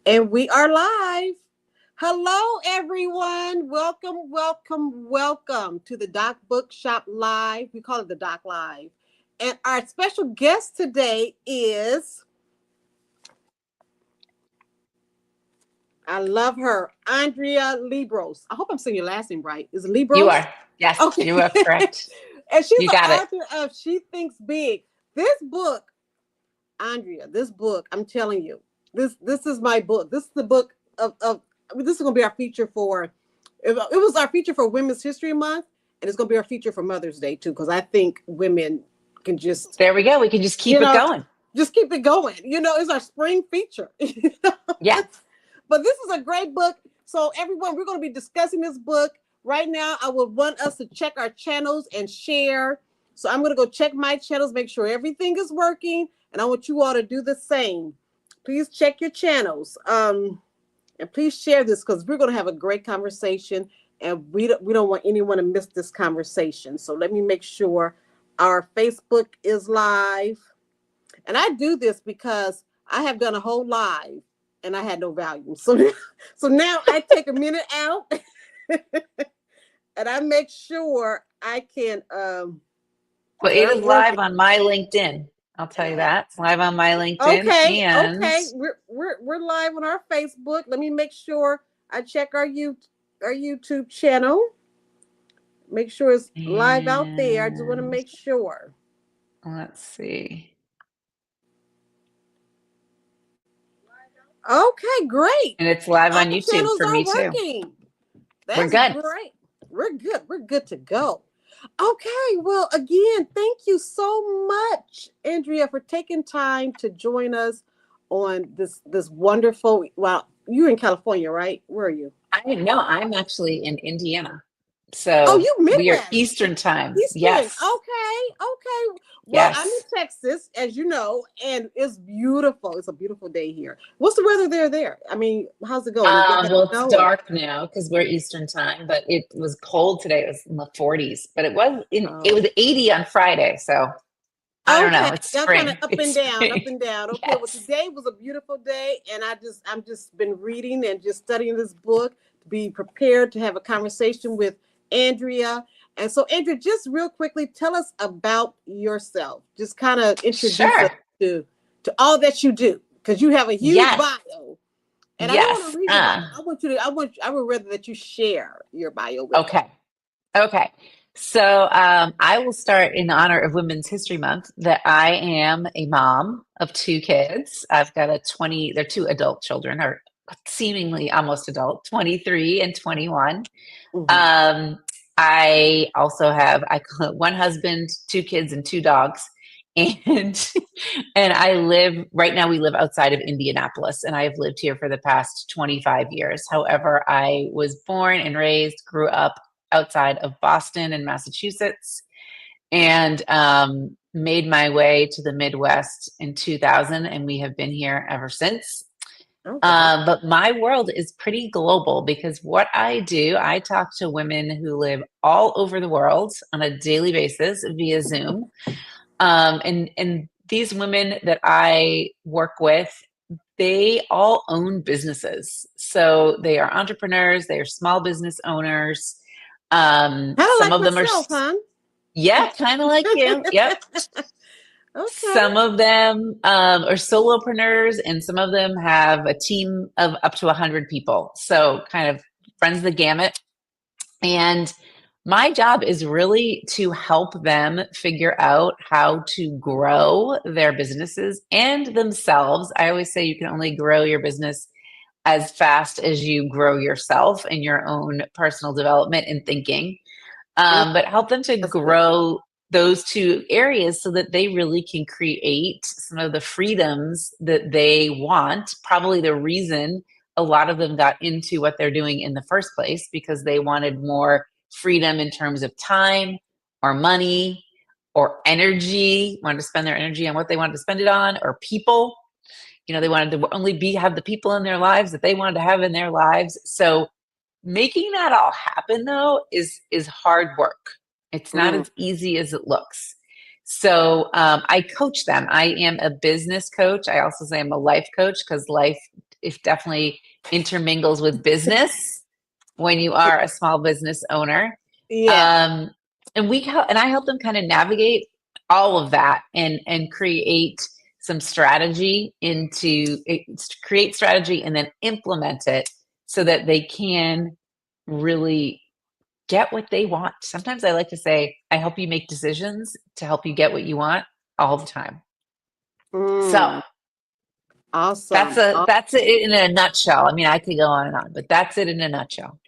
And we are live. Hello, everyone. Welcome, welcome, welcome to the Doc Bookshop Live. We call it the Doc Live. And our special guest today is, I love her, Andrea Liebross. I hope I'm saying your last name right. Is it You Liebross? are. Yes, Okay. you are correct. And she's You the got it. author of She Thinks Big. This book, Andrea, this book, I'm telling you, this is my book. This is the book of I mean, this is gonna be our feature for it was our feature for Women's History Month, and it's gonna be our feature for Mother's Day too, because I think women can just, There we go. We can just you keep it know, going. just keep it going. It's our spring feature. Yeah. But this is a great book. So everyone, we're gonna be discussing this book. Right now, I would want us to check our channels and share. So I'm gonna go check my channels, make sure everything is working, and I want you all to do the same. Please check your channels. And please share this because we're going to have a great conversation, and we don't want anyone to miss this conversation. So let me make sure our Facebook is live. And I do this because I have done a whole live and I had no value. So now I take a minute out and I make sure I can Well, that it is I'm live working. on my LinkedIn. I'll tell you that. It's live on my LinkedIn. And Okay. We're live on our Facebook. Let me make sure I check our YouTube channel. Make sure it's live out there. I just want to and make sure. let's see. Okay, great. And it's live All on YouTube channels for are me too. working. We're That's good. great. We're good. We're good to go. Okay, well, again, thank you so much, Andrea, for taking time to join us on this wonderful. Well, you're in California, right? Where are you? I didn't know. I'm actually in Indiana. Oh, So you we are Midwest. Eastern time. Eastern. Yes. Okay. Okay. Well, I'm in Yes. Texas, as you know, and it's beautiful. It's a beautiful day here. What's the weather there? I mean, how's it going? Is it Well, it's snow or? dark now because we're Eastern time, but it was cold today. It was in the 40s, but it Oh. was 80 on Friday. So I don't know. Okay. It's Y'all kind of spring. up It's and down, up spring. and down. Okay. Well, Yes. today was a beautiful day, and I'm just been reading and just studying this book to be prepared to have a conversation with Andrea. And so, Andrea, just real quickly, tell us about yourself. Just kind of introduce us Sure. to all that you do, because you have a huge Yes. bio. And I don't want Yes. to read your bio. I would rather that you share your bio with us. Okay. Okay. So I will start in honor of Women's History Month that I am a mom of two kids. I've got they're two adult children, or seemingly almost adult, 23 and 21. Mhm. Um, I also have I call it one husband, two kids, and two dogs. And and I live right now, we live outside of Indianapolis, and I have lived here for the past 25 years. However, I was born and raised, grew up outside of Boston and Massachusetts, and made my way to the Midwest in 2000, and we have been here ever since. Okay. But my world is pretty global because what I do, I talk to women who live all over the world on a daily basis via Zoom. And these women that I work with, they all own businesses. So they are entrepreneurs, they are small business owners. Kind of Some like of them are, myself, huh? yeah, kind of like you. Yep. Okay. Some of them are solopreneurs, and some of them have a team of up to 100 people. So, kind of runs the gamut. And my job is really to help them figure out how to grow their businesses and themselves. I always say you can only grow your business as fast as you grow yourself and your own personal development and thinking, Mm, but help them to that's good. grow those two areas so that they really can create some of the freedoms that they want. Probably the reason a lot of them got into what they're doing in the first place, because they wanted more freedom in terms of time or money or energy, wanted to spend their energy on what they wanted to spend it on, or people. They wanted to only have the people in their lives that they wanted to have in their lives. So making that all happen, though, is hard work. It's not Mm, as easy as it looks. So I coach them. I am a business coach. I also say I'm a life coach because life it definitely intermingles with business when you are a small business owner. Yeah. Um, and I help them kind of navigate all of that and create some strategy create strategy and then implement it so that they can really get what they want. Sometimes I like to say, I help you make decisions to help you get what you want all the time. So Mm, awesome. that's it in a nutshell. I mean, I could go on and on, but that's it in a nutshell.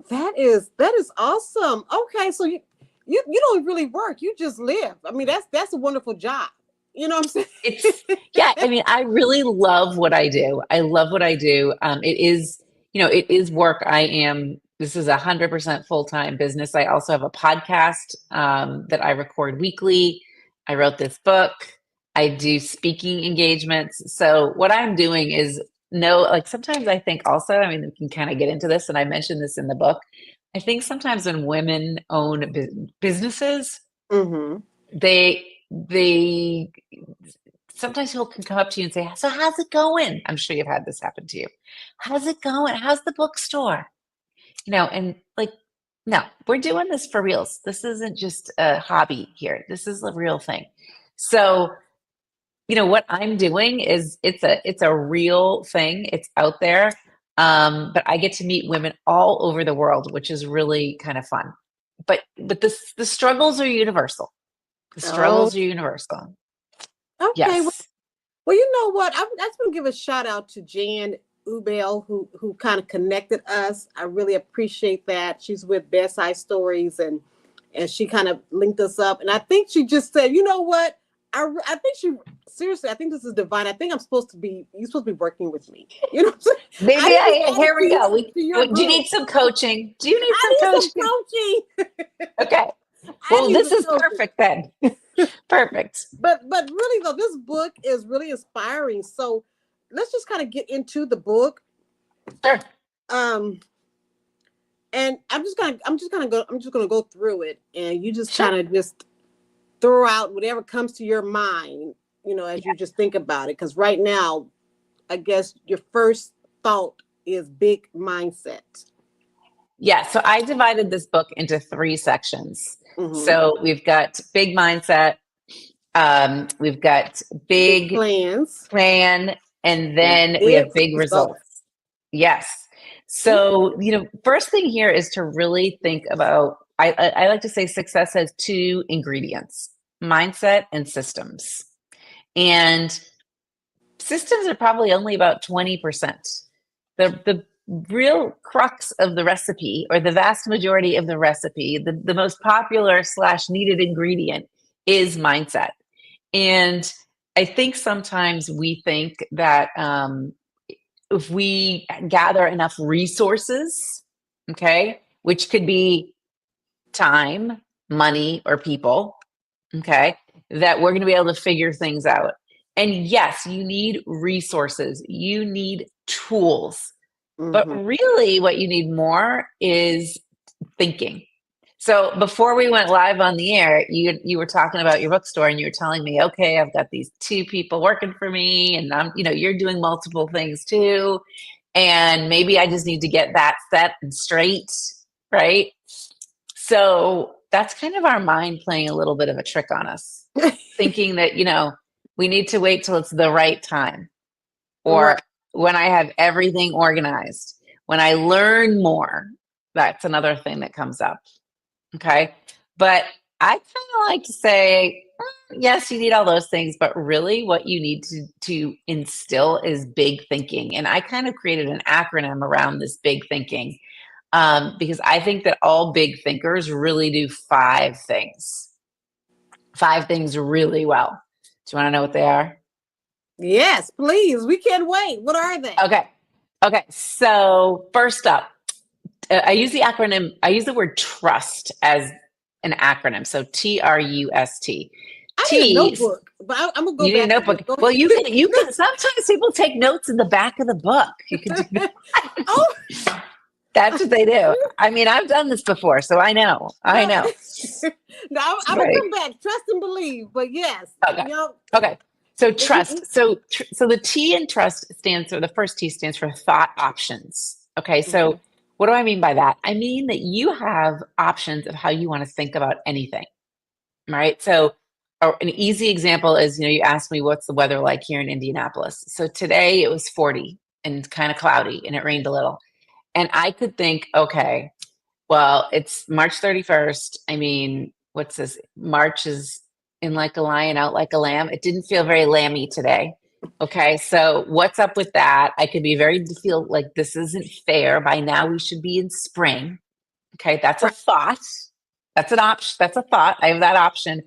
That is awesome. Okay, so you don't really work. You just live. I mean, that's a wonderful job. You know what I'm It's saying? yeah, I mean, I really love what I do. I love what I do. It is, it is work. This is 100% full-time business. I also have a podcast that I record weekly. I wrote this book. I do speaking engagements. So what I'm doing is like sometimes I think also, I mean, we can kind of get into this, and I mentioned this in the book. I think sometimes when women own businesses, Mm-hmm. they sometimes people can come up to you and say, "So how's it going?" I'm sure you've had this happen to you. How's it going? How's the bookstore? And like, no, we're doing this for reals. This isn't just a hobby here. This is a real thing. So, what I'm doing is it's a real thing. It's out there. But I get to meet women all over the world, which is really kind of fun. But the struggles are universal. The Oh, struggles are universal. okay. Well, Yes. you know what? I just want to give a shout out to Jan Ubel, who kind of connected us. I really appreciate that. She's with Bedside Stories, and she kind of linked us up. And I think she just said, you know what? I think she seriously. I think this is divine. I think you're supposed to be working with me. You know what I'm saying? I Maybe need to add here we to go. to your Do you group. need some coaching? Do you need I some need some coaching? coaching. Okay. I Well, need this some is coaching. perfect then. Perfect. But really though, this book is really inspiring. So let's just kind of get into the book. Sure. Um, and I'm just gonna go through it, and you just Sure. kind of just throw out whatever comes to your mind, as you just think about it. Because right now, I guess your first thought is big mindset. Yeah. So I divided this book into 3 sections. Mm-hmm. So we've got big mindset, we've got Big big plans plan, and and then we big have big results. results. Yes. So, first thing here is to really think about, I like to say success has 2 ingredients: mindset and systems. And systems are probably only about 20%. The real crux of the recipe, or the vast majority of the recipe, the most popular slash needed ingredient, is mindset. And I think sometimes we think that if we gather enough resources, okay, which could be time, money, or people, okay, that we're going to be able to figure things out. And yes, you need resources, you need tools, but Mm-hmm. really what you need more is thinking. So before we went live on the air, you were talking about your bookstore, and you were telling me, okay, I've got these 2 people working for me, and you're doing multiple things too, and maybe I just need to get that set and straight, right? So that's kind of our mind playing a little bit of a trick on us, thinking that, we need to wait till it's the right time, Right. or when I have everything organized, when I learn more. That's another thing that comes up. Okay. But I kind of like to say, yes, you need all those things, but really what you need to instill is big thinking. And I kind of created an acronym around this big thinking, because I think that all big thinkers really do 5 things, 5 things really well. Do you want to know what they are? Yes, please. We can't wait. What are they? Okay. Okay. So, first up, I use the word trust as an acronym. So TRUST. I need a T, notebook, but I'm gonna go you need a back to this. notebook. Go Well, you can, ahead. sometimes people take notes in the back of the book. You can do that. Oh, That's what they do. I mean, I've done this before, so I know. I no, know. no. I'm gonna Right. come back. Trust and believe. But yes, Okay. Okay. So trust. So the T in trust stands for, the first T stands for thought options. Okay. So Mhm. what do I mean by that? I mean that you have options of how you want to think about anything, right? So an easy example is, you asked me what's the weather like here in Indianapolis. So today it was 40 and kind of cloudy and it rained a little. And I could think, okay, well, it's March 31st. I mean, what's this? March is in like a lion, out like a lamb. It didn't feel very lamby today. Okay, so what's up with that? I could be very feel like this isn't fair. By now, we should be in spring. Okay, that's a Right. thought. That's an option. That's a thought. I have that option.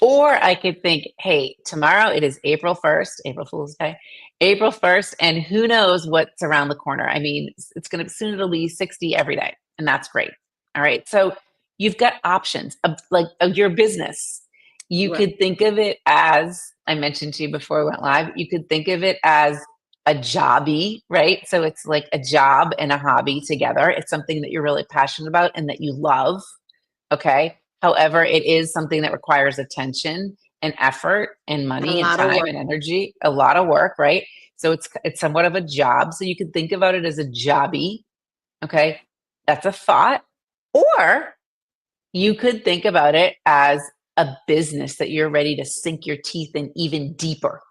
Or I could think, hey, tomorrow it is April 1st, April Fool's Day, April 1st, and who knows what's around the corner. I mean, it's going to soon it'll be 60 every day, and that's great. All right. So you've got options of your business. You Right. could think of it as I mentioned to you before we went live, you could think of it as a jobby, right? So it's like a job and a hobby together. It's something that you're really passionate about and that you love. Okay. However, it is something that requires attention and effort and A money and lot of time work. and energy, a lot of work, right? So it's somewhat of a job. So you could think about it as a jobby. Okay. That's a thought. Or you could think about it as a business that you're ready to sink your teeth in even deeper.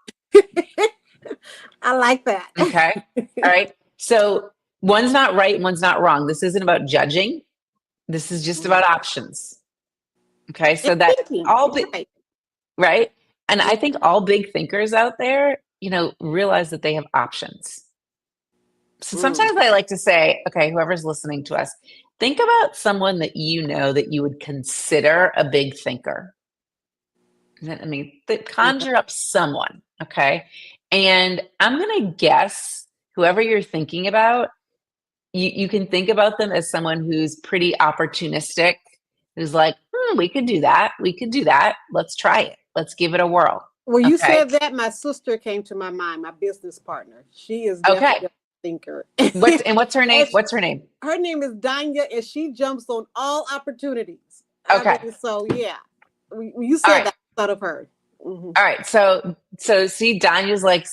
I like that. Okay. All right. So one's not right and one's not wrong. This isn't about judging. This is just about options. Okay. And So that thinking. all You're big, right. right? And I think all big thinkers out there, realize that they have options. So Mm. sometimes I like to say, okay, whoever's listening to us, think about someone that you know that you would consider a big thinker. I mean, Okay. conjure up someone, okay? And I'm going to guess whoever you're thinking about, you can think about them as someone who's pretty opportunistic, who's like, we could do that. We could do that. Let's try it. Let's give it a whirl. When you Okay. said that, my sister came to my mind, my business partner. She is Okay. definitely a thinker. What's her name? And What's her name? her name is Danya, and she jumps on all opportunities. I Okay. mean, so yeah. When you All said right. that, I thought of her. Mhm. All right. So see, Danya's like,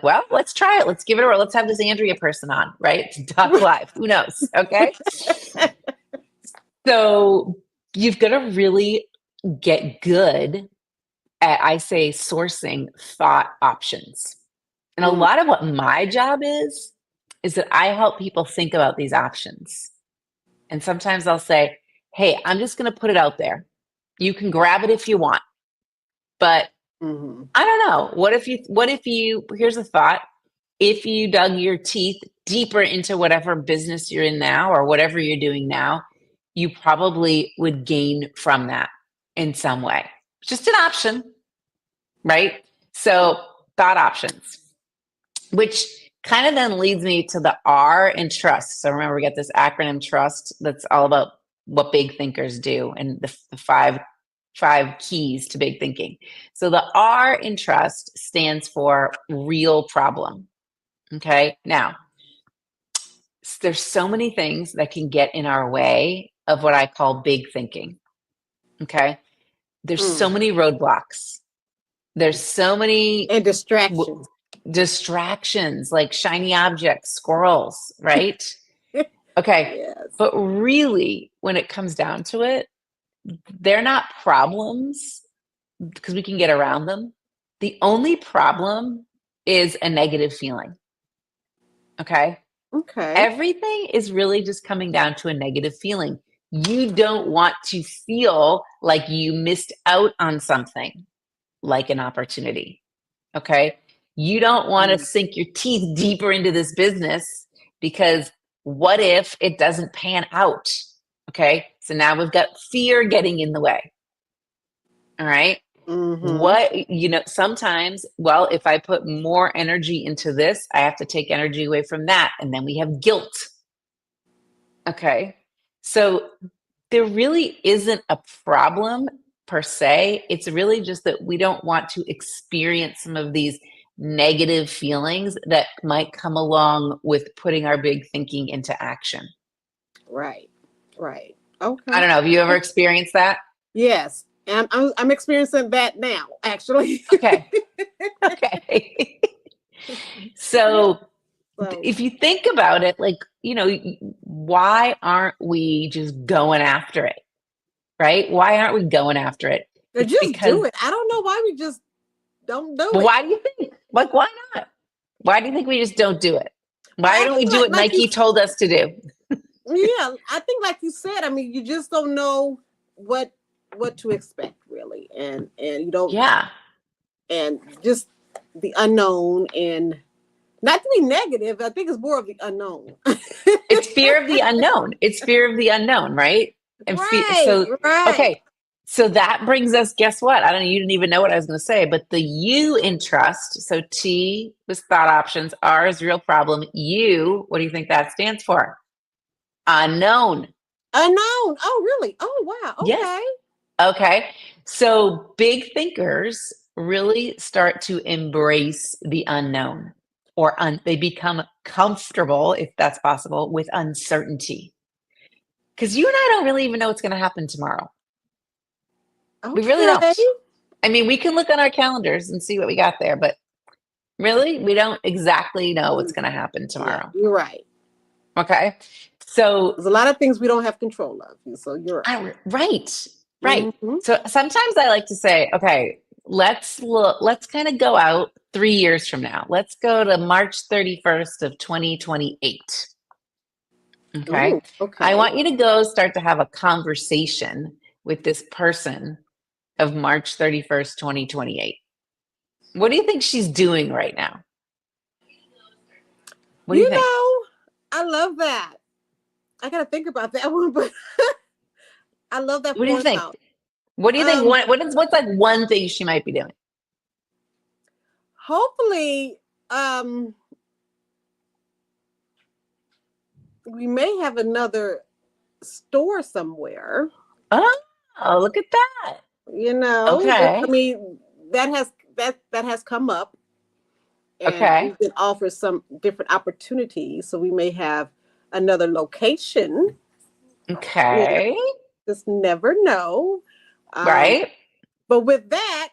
well, let's try it. Let's give it a whirl. Let's have this Andrea person on, right? To talk live. Who knows? Okay. So you've got to really get good at, I say, sourcing thought options. And a Mm. lot of what my job is that I help people think about these options. And sometimes I'll say, hey, I'm just going to put it out there. You can grab it if you want. But Mhm. I don't know. Here's a thought. If you dug your teeth deeper into whatever business you're in now or whatever you're doing now, you probably would gain from that in some way. Just an option, right? So, thought options, which kind of then leads me to the R in trust. So, remember, we got this acronym trust that's all about what big thinkers do and the five keys to big thinking. So, the R in trust stands for real problem. Okay. Now, there's so many things that can get in our way of what I call big thinking. Okay. There's so Mm. many roadblocks. There's so many And distractions. distractions like shiny objects, squirrels, right? Okay. Yes. But really, when it comes down to it, they're not problems because we can get around them. The only problem is a negative feeling. Okay. Okay. Everything is really just coming down to a negative feeling. You don't want to feel like you missed out on something like an opportunity. Okay. You don't want to Mm. sink your teeth deeper into this business because what if it doesn't pan out? Okay. So now we've got fear getting in the way. All right. Mhm. Sometimes, well, if I put more energy into this, I have to take energy away from that. And then we have guilt. Okay. So there really isn't a problem per se. It's really just that we don't want to experience some of these negative feelings that might come along with putting our big thinking into action. Right. Right. I Okay. don't know. Have you ever experienced that? Yes. And I'm experiencing that now, actually. Okay. Okay. So So if you think about it, like, why aren't we just going after it? Right? Why aren't we going after it? they It's just because, do it. I don't know why we just don't do well, it. why do you think? Like, why not? Why do you think we just don't do it? Well, Why I don't we think do what like you, Nike told us to do? yeah, I think like you said. I mean, you just don't know what what to expect really, and you don't, Yeah. and just the unknown, and not to be negative. I think it's more of the unknown. It's fear of the unknown. It's fear of the unknown, right? And Right, so, right. okay. So that brings us, guess what? I don't know, you didn't even know what I was going to say, but the U in trust. So T was thought options, R is real problem. U, what do you think that stands for? Unknown. Unknown. Oh, really? Oh, wow. Yes. Okay. Okay. So big thinkers really start to embrace the unknown, or they become comfortable, if that's possible, with uncertainty. Because you and I don't really even know what's going to happen tomorrow. We really Okay. don't. I mean, we can look on our calendars and see what we got there, but really, we don't exactly know what's going to happen Yeah, tomorrow. you're right. Okay. So, There's a lot of things we don't have control of. So you're right. right, right. Mm-hmm. So sometimes I like to say, okay, let's look, let's kind of go out 3 years from now. Let's go to March 31st of 2028. Okay. Ooh, I okay. want you to go start to have a conversation with this person of March 31st, 2028. What do you think she's doing right now? What do you You think? know, I love that. I got to think about that one, but I love that What do you point think? out. What do you think? Um, What's like one thing she might be doing? hopefully, um, we may have another store somewhere. Oh, look at that. You know, I Okay. mean, that has come up, and Okay. we've been offered some different opportunities. So we may have another location. You know, Okay. just never know. Um, Right. but with that,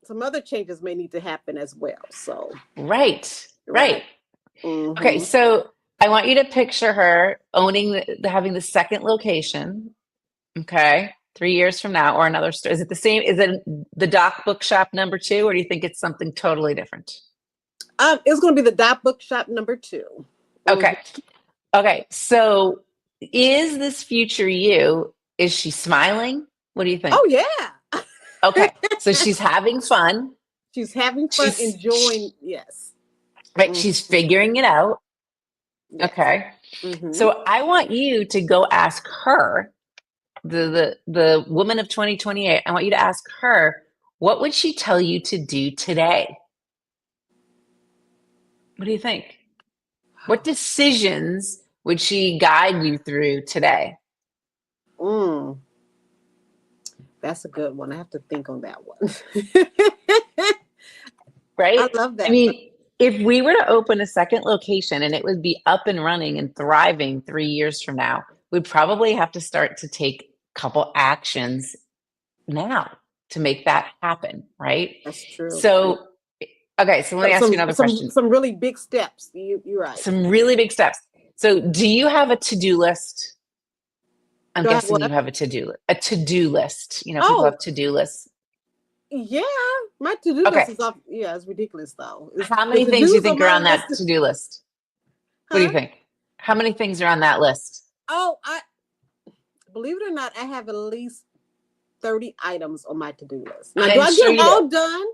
some other changes may need to happen as well. So, Right. Right. right. Okay. Mm-hmm. So I want you to picture her owning having the second location. Okay. 3 years from now, or another store. Is it the same? Is it the Doc Bookshop number two, or do you think it's something totally different? It's going to be the Dot Bookshop number 2. Mm-hmm. Okay. Okay. So is this future you? Is she smiling? What do you Oh think? yeah, Okay. So she's having fun. she's having fun, She's enjoying. Yes, right. mm-hmm. She's figuring it out. Yes. Okay. Mm-hmm. So I want you to go ask her, the woman of 2028. I want you to ask her, what would she tell you to do today? What do you think? What decisions would she guide you through today? Mm, that's a good one. I have to think on that one. I Right? love I that though. mean, if we were to open a second location and it would be up and running and thriving 3 years from now, we'd probably have to start to take a couple actions now to make that happen, right? That's true. So, okay, so let me ask you another question. Some really big steps. You're right. Some really big steps. So, do you have a to-do list? I'm Do I have guessing you what? have a to-do list. People Oh have to-do lists. yeah, my to do list Okay. is off. Yeah, it's ridiculous though. It's How the many to things do you dos on think are my on list. that to-do list? What do you Huh? think? How many things are on that list? Oh, I believe it or not, I have at least 30 items on my to do list. Now, do I'm I get sure them you do. all done?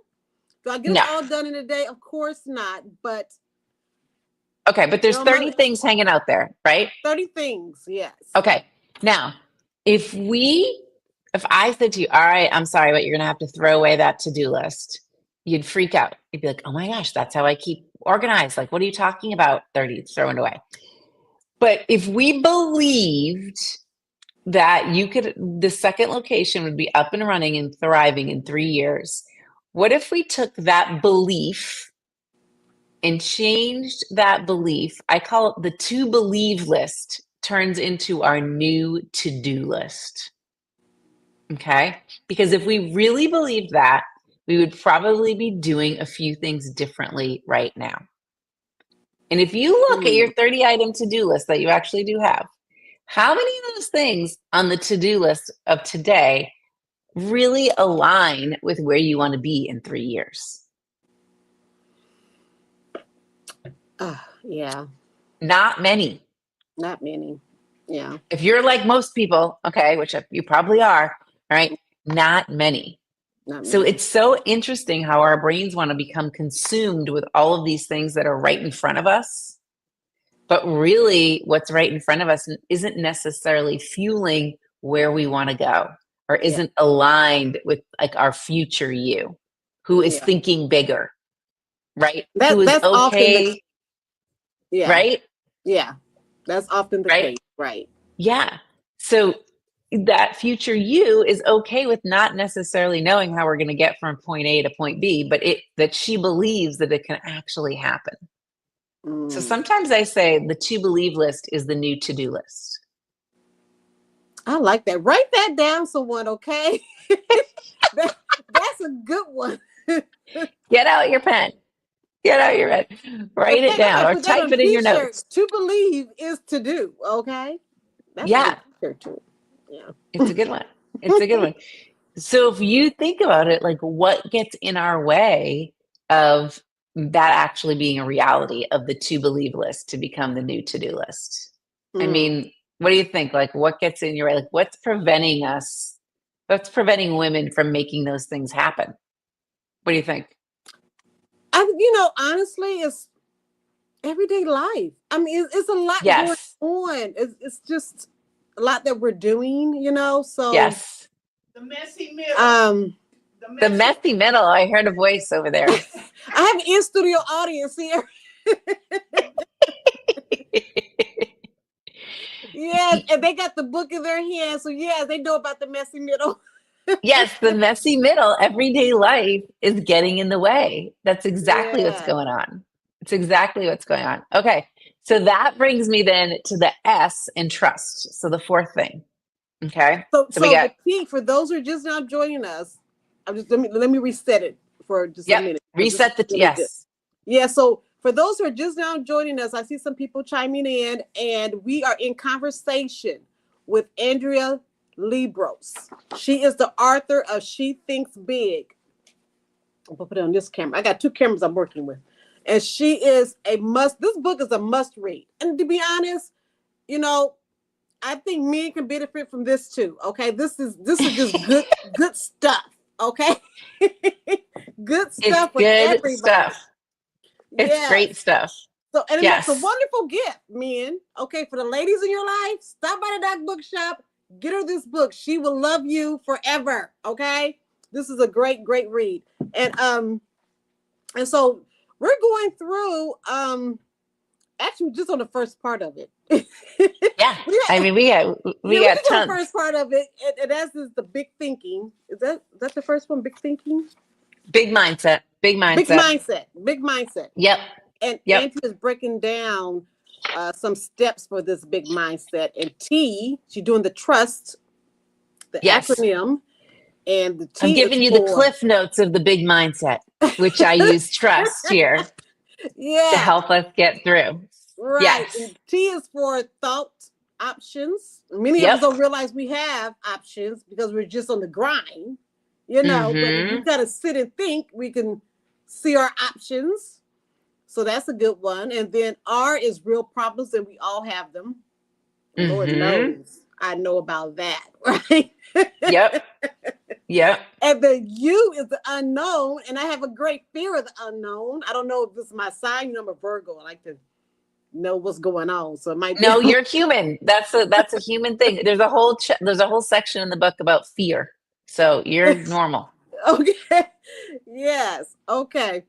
Do I get them No. all done in a day? Of course not. But Okay, but they're there's on my 30 list. things hanging out there, right? 30 things. Yes. Okay. Now, if if I said to you, all right, I'm sorry, but you're going to have to throw away that to-do list, you'd freak out. You'd be like, oh my gosh, that's how I keep organized. Like, what are you talking about? 30 throwing away. But if we believed that the second location would be up and running and thriving in 3 years, what if we took that belief and changed that belief? I call it the to believe list turns into our new to do list. Okay. Because if we really believed that, we would probably be doing a few things differently right now. And if you look at your 30 item to do list that you actually do have, how many of those things on the to do list of today really align with where you want to be in 3 years? Yeah, Not many. not many. Yeah, If you're like most people, okay, which you probably are, all right, not many. not So many. it's so interesting how our brains want to become consumed with all of these things that are right in front of us. But really, what's right in front of us isn't necessarily fueling where we want to go or Yeah, isn't aligned with like our future you who is yeah. thinking bigger, right? Who is That's often the okay, yeah, right? yeah. That's often the Right? case, right? Yeah. So that future you is okay with not necessarily knowing how we're going to get from point A to point B, but that she believes that it can actually happen. So Mm. sometimes I say the to believe list is the new to do list. I like that. Write that down, someone. Okay, that's a good one. Get out your pen. Get out your pen. In Write it fact, I down might or put that type on a it in your T-shirt. notes. To believe is to do. Okay, that's a good Yeah, T-shirt too. Yeah. it's a good one. It's a good one. So if you think about it, like what gets in our way of that actually being a reality of the to believe list to become the new to do list? I Mm. mean, what do you think? Like what gets in your way? Like what's preventing us? What's preventing women from making those things happen? What do you think? Honestly, it's everyday life. I mean, it's a lot going Yes. on. It's just a lot that we're doing. So Yes. the messy middle. The The messy. messy middle. I heard a voice over there. I have an in studio audience here. Yes, and they got the book in their hand, so yeah, they know about the messy middle. Yes, the messy middle, everyday life is getting in the way. That's exactly what's Yeah. going on. It's exactly what's going on. Okay. So that brings me then to the S in trust. So the fourth thing. Okay. So So we so got, the key for those who are just now joining us, I'm just let me reset it for just a yep, minute because this is reset the, really good. yes. Yeah, so for those who are just now joining us, I see some people chiming in, and we are in conversation with Andrea Liebross. She is the author of She Thinks Big. I'm gonna put it on this camera. I got two cameras I'm working with. And she is a must. This book is a must read. And to be honest, you know, I think men can benefit from this too. Okay, this is just good stuff. Okay, good It's stuff for good everybody. stuff. It's Yes. great stuff. So, and that's a Yes. wonderful gift, men. Okay, for the ladies in your life, stop by the Doc Bookshop, get her this book. She will love you forever. Okay, this is a great read, and so we're going through actually just on the first part of it. Yeah. I Yeah, mean, we we're got just on the tons. first part of it, and that's is the big thinking. Is that the first one? Big thinking, Big mindset. Big big mindset. mindset, big mindset. Yep. And Yep. Auntie is breaking down some steps for this big mindset. And T, she's doing the trust, the Yes. acronym, and the I'm T is giving you the for cliff notes of the big mindset, which I use trust here to yeah, help us get through. right. Yes. And T is for thought options. Many of us Yep. don't realize we have options because we're just on the grind, But if we Mm-hmm. kind of sit and think, we can see our options. So that's a good one. And then R is real problems, and we all have them. Lord Mm-hmm. knows I know about that, right? Yep. Yep. And the U is the unknown, and I have a great fear of the unknown. I don't know if this is my sign. I'm a Virgo. I like to know what's going on, so it might be. No, you're human. That's a human thing. There's a whole section in the book about fear. So you're normal. Okay. Yes. Okay.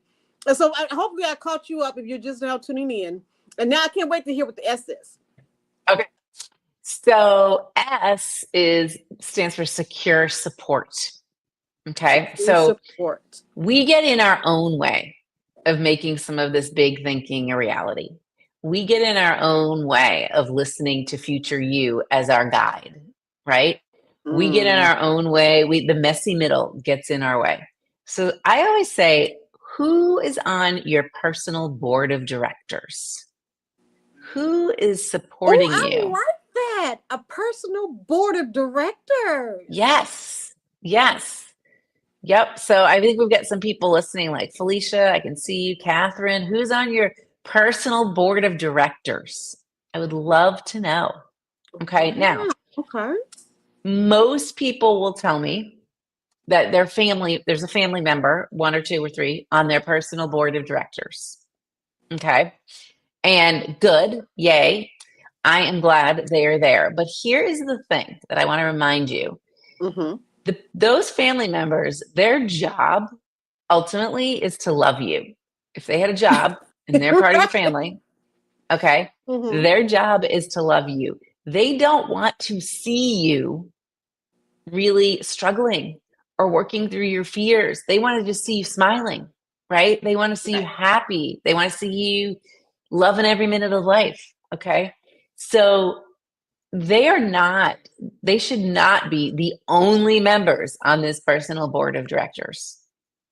And so hopefully I caught you up if you're just now tuning in. And now I can't wait to hear what the S is. Okay. So S is stands for secure support. Okay. Your So support. we get in our own way of making some of this big thinking a reality. We get in our own way of listening to future you as our guide, right? We get in our own way. The messy middle gets in our way. So I always say, who is on your personal board of directors? Who is supporting I you? like that. A personal board of directors. Yes. Yes. Yep. So I think we've got some people listening, like Felicia. I can see you, Catherine. Who's on your personal board of directors? I would love to know. Okay. Now, Okay. most people will tell me that there's a family member, one or two or three, on their personal board of directors. Okay. And good. Yay. I am glad they are there. But here is the thing that I want to remind you. Those family members, their job ultimately is to love you. If they had a job and they're part of your family, okay, their job is to love you. They don't want to see you really struggling or working through your fears. They want to just see you smiling, right? They want to see you happy. They want to see you loving every minute of life, okay? So they should not be the only members on this personal board of directors.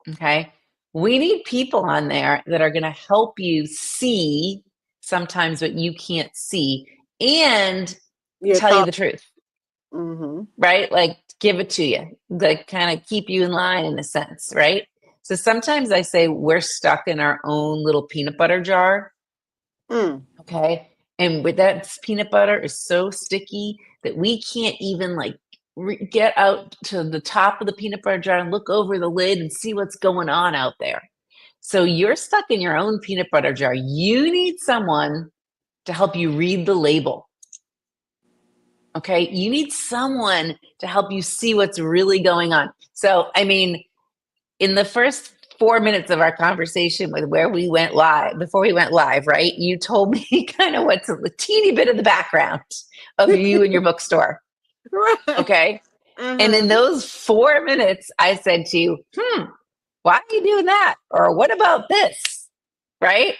Okay. We need people on there that are going to help you see sometimes what you can't see and tell you the truth. Right? Like give it to you, like kind of keep you in line in a sense, right? So sometimes I say we're stuck in our own little peanut butter jar. Okay. And with that peanut butter is so sticky that we can't even like get out to the top of the peanut butter jar and look over the lid and see what's going on out there. So you're stuck in your own peanut butter jar. You need someone to help you read the label. Okay. You need someone to help you see what's really going on. So, I mean, in the first 4 minutes of our conversation with where we went live, before we went live, right? You told me kind of what's a teeny bit of the background of you and your bookstore. Right. Okay. And in those 4 minutes, I said to you, why are you doing that? Or what about this? Right.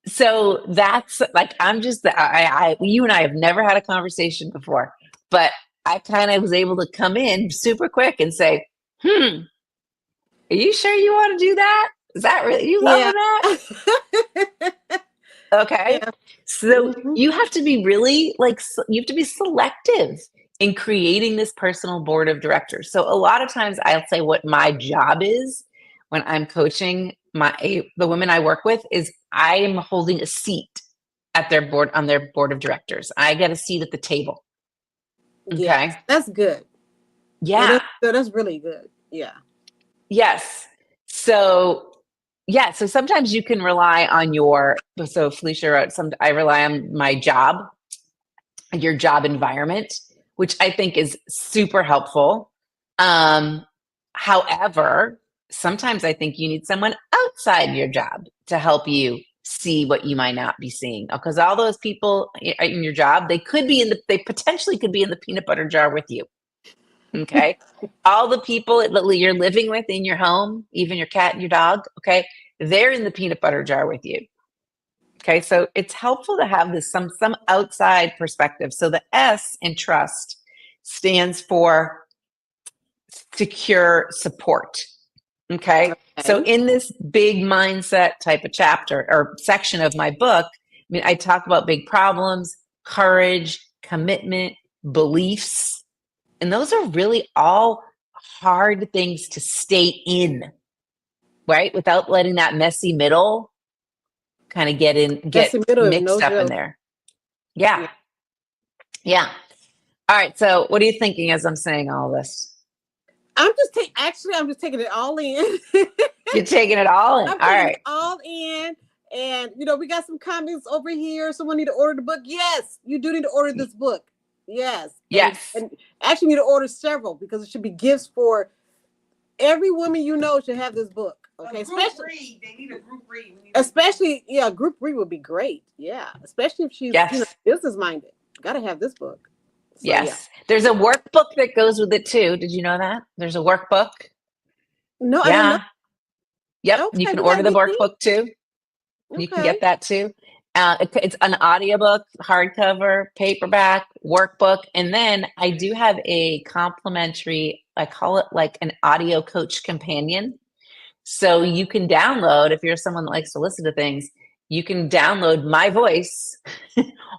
So that's like, I'm just, you and I have never had a conversation before, but I kind of was able to come in super quick and say, are you sure you want to do that? Is that really you loving that? Okay. Yeah. So you have to be really you have to be selective in creating this personal board of directors. So a lot of times I'll say what my job is when I'm coaching the women I work with is I am holding a seat at their board on their board of directors. I get a seat at the table. Okay. Yes, that's good. Yeah. That's really good. Yeah. Yes. So yeah, so sometimes you can rely on so Felicia wrote I rely on my job, your job environment, which I think is super helpful. However, sometimes I think you need someone outside your job to help you see what you might not be seeing. Because all those people in your job, they potentially could be in the peanut butter jar with you. Okay. All the people that you're living with in your home, even your cat and your dog, okay, they're in the peanut butter jar with you. Okay. So it's helpful to have this some outside perspective. So the S in trust stands for secure support. Okay. So in this big mindset type of chapter or section of my book, I mean, I talk about big problems, courage, commitment, beliefs. And those are really all hard things to stay in, right? Without letting that messy middle kind of get mixed up in there. Yeah. Yeah. All right. So what are you thinking as I'm saying all this? I'm just taking it all in. You're taking it all in. I'm taking it all in. And, we got some comments over here. Someone need to order the book. Yes, you do need to order this book. Yes. Yes. And actually need to order several because it should be gifts for every woman should have this book. Okay. Especially they need a group read. Especially, group read would be great. Yeah. Especially if she's business minded. Gotta have this book. So, yes. Yeah. There's a workbook that goes with it too. Did you know that? There's a workbook. No, I didn't know. Yep. Okay, you can order the workbook too. Okay. You can get that too. It's an audiobook, hardcover, paperback, workbook, and then I do have a complimentary, I call it like an audio coach companion. So you can download, if you're someone that likes to listen to things, you can download my voice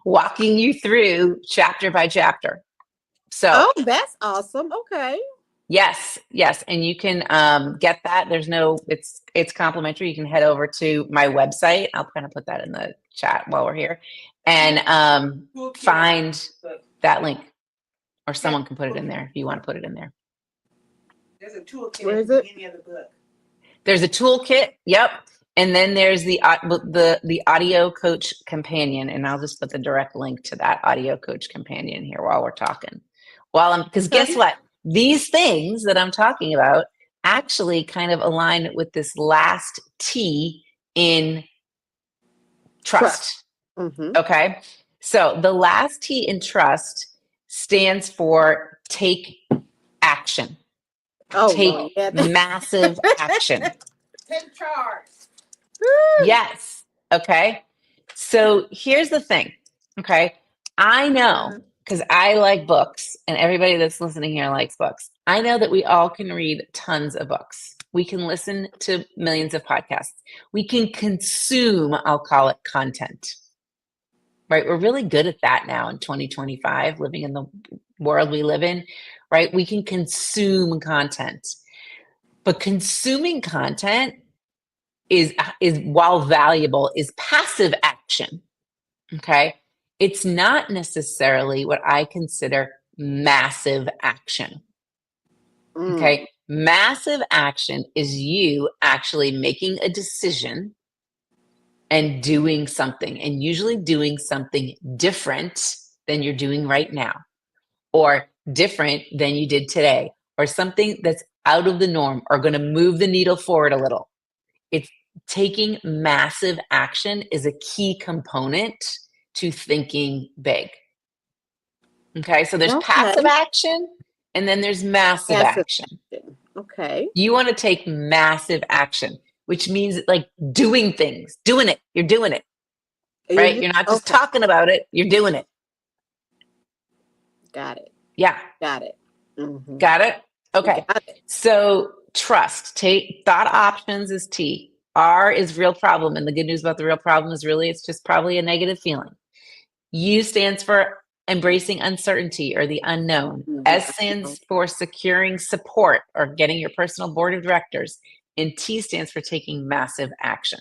walking you through chapter by chapter. So Oh, that's awesome. Okay. yes, yes, and you can get that. It's complimentary. You can head over to my website. I'll kind of put that in the chat while we're here, and find that link, or someone can put it in there if you want to put it in there. There's a toolkit. Where is it? Any other book? There's a toolkit. Yep, and then there's the audio coach companion, and I'll just put the direct link to that audio coach companion here while we're talking. Because guess what? These things that I'm talking about actually kind of align with this last T in trust. Mm-hmm. Okay. So the last T in trust stands for take action. Oh, take massive action. Take charge. Yes. Okay. So here's the thing. Okay. I know, because I like books, and everybody that's listening here likes books. I know that we all can read tons of books. We can listen to millions of podcasts. We can consume, I'll call it, content. Right? We're really good at that now in 2025, living in the world we live in, right? We can consume content. But consuming content is while valuable, is passive action. Okay? It's not necessarily what I consider massive action. Okay. Massive action is you actually making a decision and doing something, and usually doing something different than you're doing right now, or different than you did today, or something that's out of the norm or going to move the needle forward a little. It's taking massive action is a key component to thinking big. Okay, so there's passive action, and then there's massive action. Okay. You want to take massive action, which means like doing things, doing it. You're doing it, right? You're not just talking about it, you're doing it. Got it. Yeah. Got it. Mm-hmm. Got it? Okay. Got it. So trust, thought options is T. R is real problem. And the good news about the real problem is really, it's just probably a negative feeling. U stands for embracing uncertainty or the unknown. S stands for securing support or getting your personal board of directors. And T stands for taking massive action.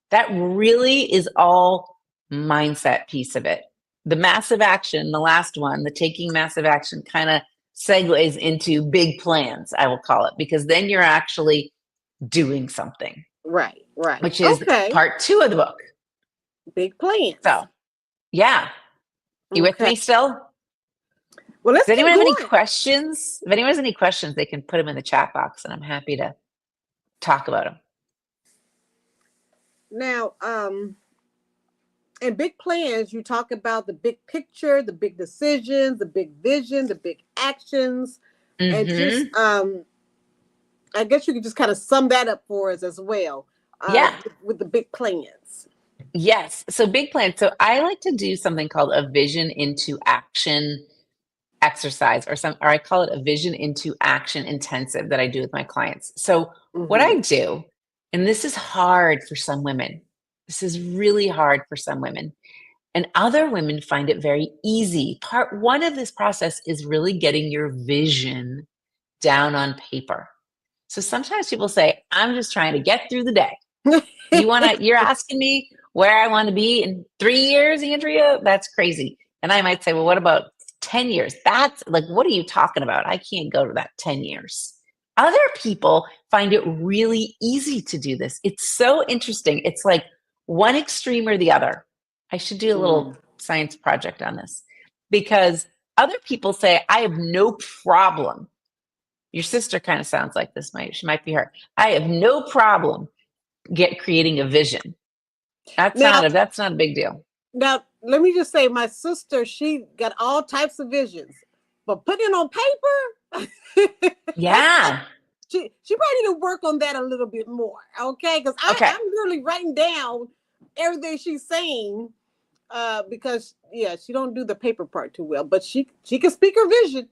That really is all mindset piece of it. The massive action, the last one, the taking massive action, kind of segues into big plans, I will call it, because then you're actually doing something. Right. Which is part 2 of the book. Big plans. So, yeah. You with me still? Well, does anyone have any questions? If anyone has any questions, they can put them in the chat box, and I'm happy to talk about them. Now, in big plans, you talk about the big picture, the big decisions, the big vision, the big actions, and just, I guess you could just kind of sum that up for us as well. With the big plans. Yes. So big plans. So I like to do something called a vision into action exercise, or I call it a vision into action intensive that I do with my clients. So what I do, and this is hard for some women. This is really hard for some women, and other women find it very easy. Part 1 of this process is really getting your vision down on paper. So sometimes people say, I'm just trying to get through the day. You're asking me where I want to be in 3 years, Andrea? That's crazy. And I might say, well, what about 10 years? That's like, what are you talking about? I can't go to that 10 years. Other people find it really easy to do this. It's so interesting. It's like one extreme or the other. I should do a little science project on this, because other people say, I have no problem. Your sister kind of sounds like this. She might be her. I have no problem creating a vision. That's not a big deal. Now, let me just say, my sister, she got all types of visions, but putting it on paper, yeah, she probably need to work on that a little bit more, okay? Because I'm really writing down everything she's saying, Because yeah, she don't do the paper part too well, but she can speak her vision,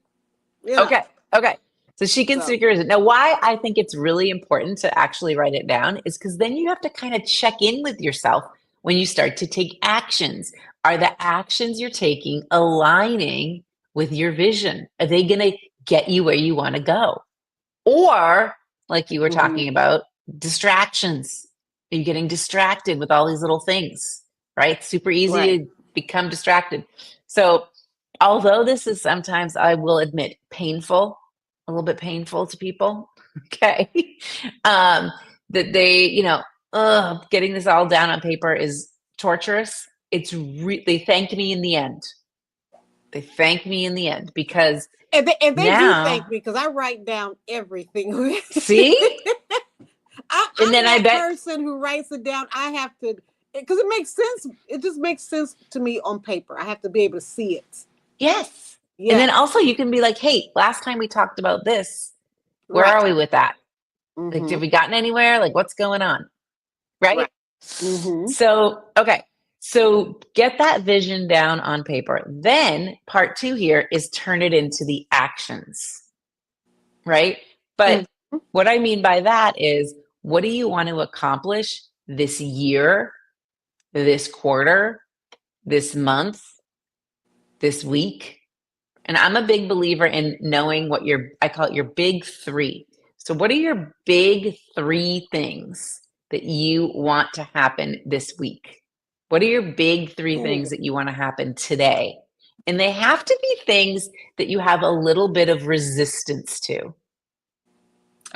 you know. Okay. Okay. So she can So speak her vision. Now, why I think it's really important to actually write it down is because then you have to kind of check in with yourself when you start to take actions. Are the actions you're taking aligning with your vision? Are they going to get you where you want to go? Or, like you were mhm, talking about, distractions. Are you getting distracted with all these little things? Right? Super easy right. to become distracted. So, although this is sometimes, I will admit, painful, a little bit painful to people, okay, um, that they, getting this all down on paper is torturous. They thanked me in the end. They thanked me in the end because And they do thank now, me because I write down everything. see, and I'm then I that bet, person who writes it down. I have to, because it makes sense. It just makes sense to me on paper. I have to be able to see it. yes. And then Yes. also you can be like, hey, last time we talked about this, where Right. are we with that? Like, Mm-hmm. have we gotten anywhere? Like, what's going on? Right? Right. Mm-hmm. So, okay. So get that vision down on paper. Then part two here is turn it into the actions, right? But Mm-hmm. what I mean by that is, what do you want to accomplish this year, this quarter, this month, this week? And I'm a big believer in knowing what I call it your big three. So, what are your big three things that you want to happen this week? What are your big three things Ooh. that you want to happen today? And they have to be things that you have a little bit of resistance to. Oh,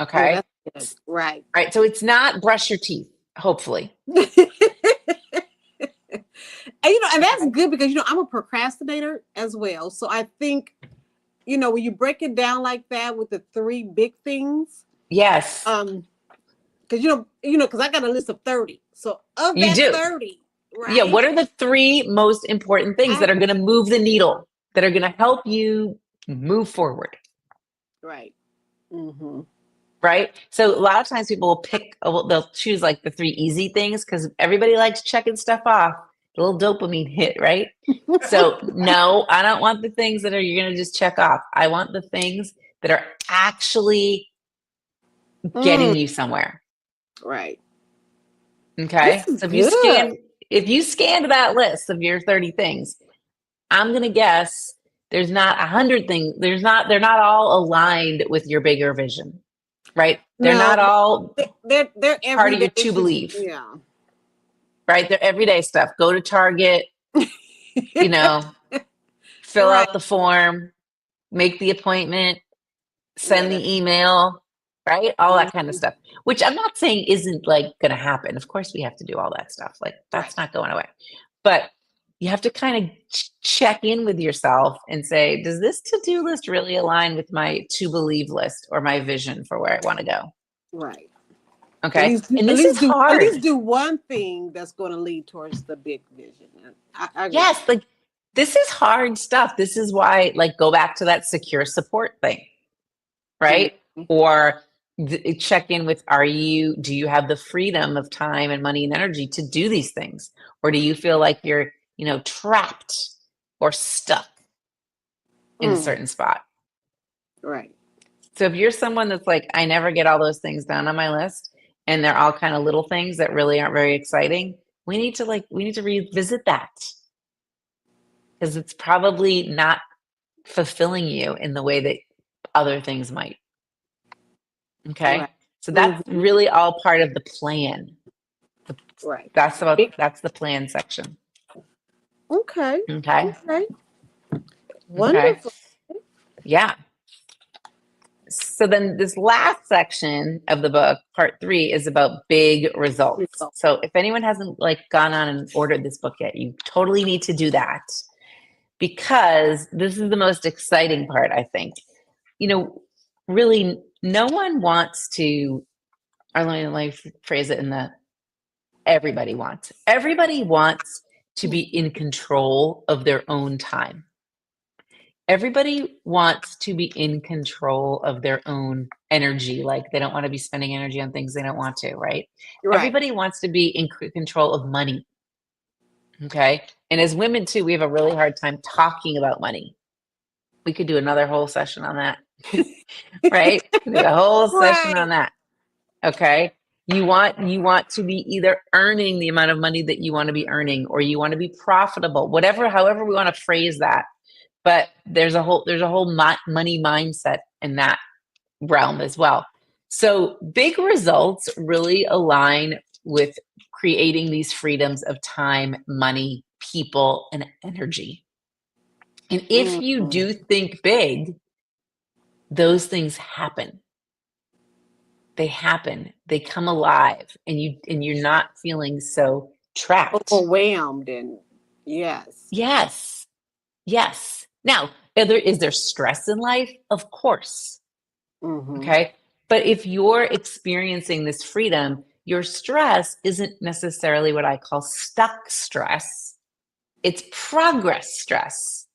Okay. that's good. Right. All right. So, it's not brush your teeth, hopefully. And that's Okay. good because I'm a procrastinator as well. So I think when you break it down like that with the three big things, Yes, because because I got a list of 30. So of you that do. 30, Yeah. right? What are the three most important things I that are going to move the needle, that are going to help you move forward? right. Mm-hmm. Right? So a lot of times people will they'll choose like the three easy things because everybody likes checking stuff off, the little dopamine hit, right? So no, I don't want the things that you're going to just check off. I want the things that are actually Mm, getting you somewhere. right. This Okay. is So good. if you scanned that list of your 30 things, I'm going to guess there's not 100 things. They're not all aligned with your bigger vision, right? They're No, not all they're part of everyday your to issues. believe, Yeah. right? They're everyday stuff. Go to Target, you know, fill Right. out the form, make the appointment, send Yeah. the email, right? All that kind of Mhm. stuff, which I'm not saying isn't like going to happen. Of course, we have to do all that stuff. Like, Right. that's not going away. But you have to kind of check in with yourself and say, does this to do list really align with my to believe list or my vision for where I want to go? Right. At Okay. least do And at this is least do at least hard. do one thing that's going to lead towards the big vision. I agree. Yes. Like, this is hard stuff. This is why, like, go back to that secure support thing, right? Mhm. Or check in with, do you have the freedom of time and money and energy to do these things? Or do you feel like you're, trapped or stuck in a Mm. certain spot? Right. So if you're someone that's like, I never get all those things done on my list, and they're all kind of little things that really aren't very exciting, we need to revisit that because it's probably not fulfilling you in the way that other things might. Right. Okay. So that's Hmm. really all part of the plan. The- Right. That's the plan section. Okay. Okay. Okay. Okay. Wonderful. Yeah. So then this last section of the book, part three, is about big results. Result. So if anyone hasn't like gone on and ordered this book yet, you totally need to do that because this is the most exciting part, I think. Really no one wants to, or let me phrase it in the everybody wants. Everybody wants to be in control of their own time. Everybody wants to be in control of their own energy. Like, they don't want to be spending energy on things they don't want to, right? Right. Everybody wants to be in control of money. Okay. And as women too, we have a really hard time talking about money. We could do another whole session on that, right? We could do a whole session Right. on that. Okay. You want to be either earning the amount of money that you want to be earning, or you want to be profitable, whatever, however we want to phrase that. But there's a whole money mindset in that realm as well. So big results really align with creating these freedoms of time, money, people, and energy. And if you Mm. do think big, those things happen. They happen. They come alive, and you're not feeling so trapped. Overwhelmed and yes. Yes. Yes. Now, is there stress in life? Of course. Mm-hmm. Okay. But if you're experiencing this freedom, your stress isn't necessarily what I call stuck stress. It's progress stress.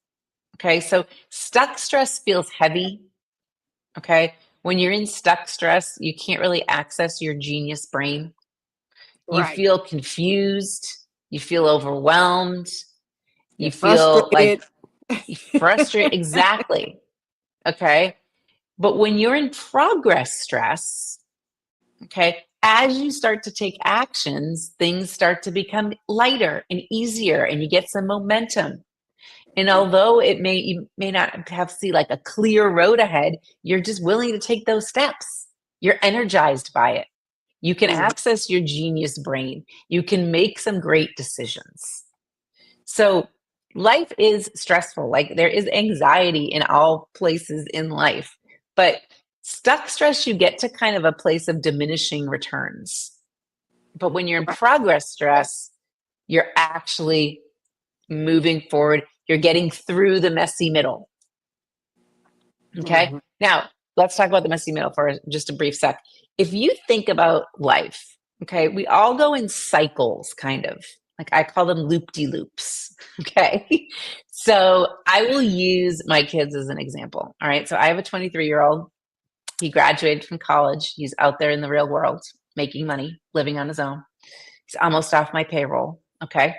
Okay. So stuck stress feels heavy. Okay. When you're in stuck stress, you can't really access your genius brain. You Right. feel confused. You feel overwhelmed. You're You feel like frustrated. frustrated. Exactly. Okay. But when you're in progress stress, okay, as you start to take actions, things start to become lighter and easier, and you get some momentum. And although you may not have see like a clear road ahead, you're just willing to take those steps. You're energized by it. You can Mhm. access your genius brain. You can make some great decisions. So life is stressful. Like there is anxiety in all places in life, but stuck stress, you get to kind of a place of diminishing returns. But when you're in Right. progress stress, you're actually moving forward. You're getting through the messy middle. Okay. Mm-hmm. Now let's talk about the messy middle for just a brief sec. If you think about life, okay, we all go in cycles, kind of. Like I call them loop-de-loops. Okay. So I will use my kids as an example. All right. So I have a 23-year-old. He graduated from college. He's out there in the real world, making money, living on his own. He's almost off my payroll. Okay.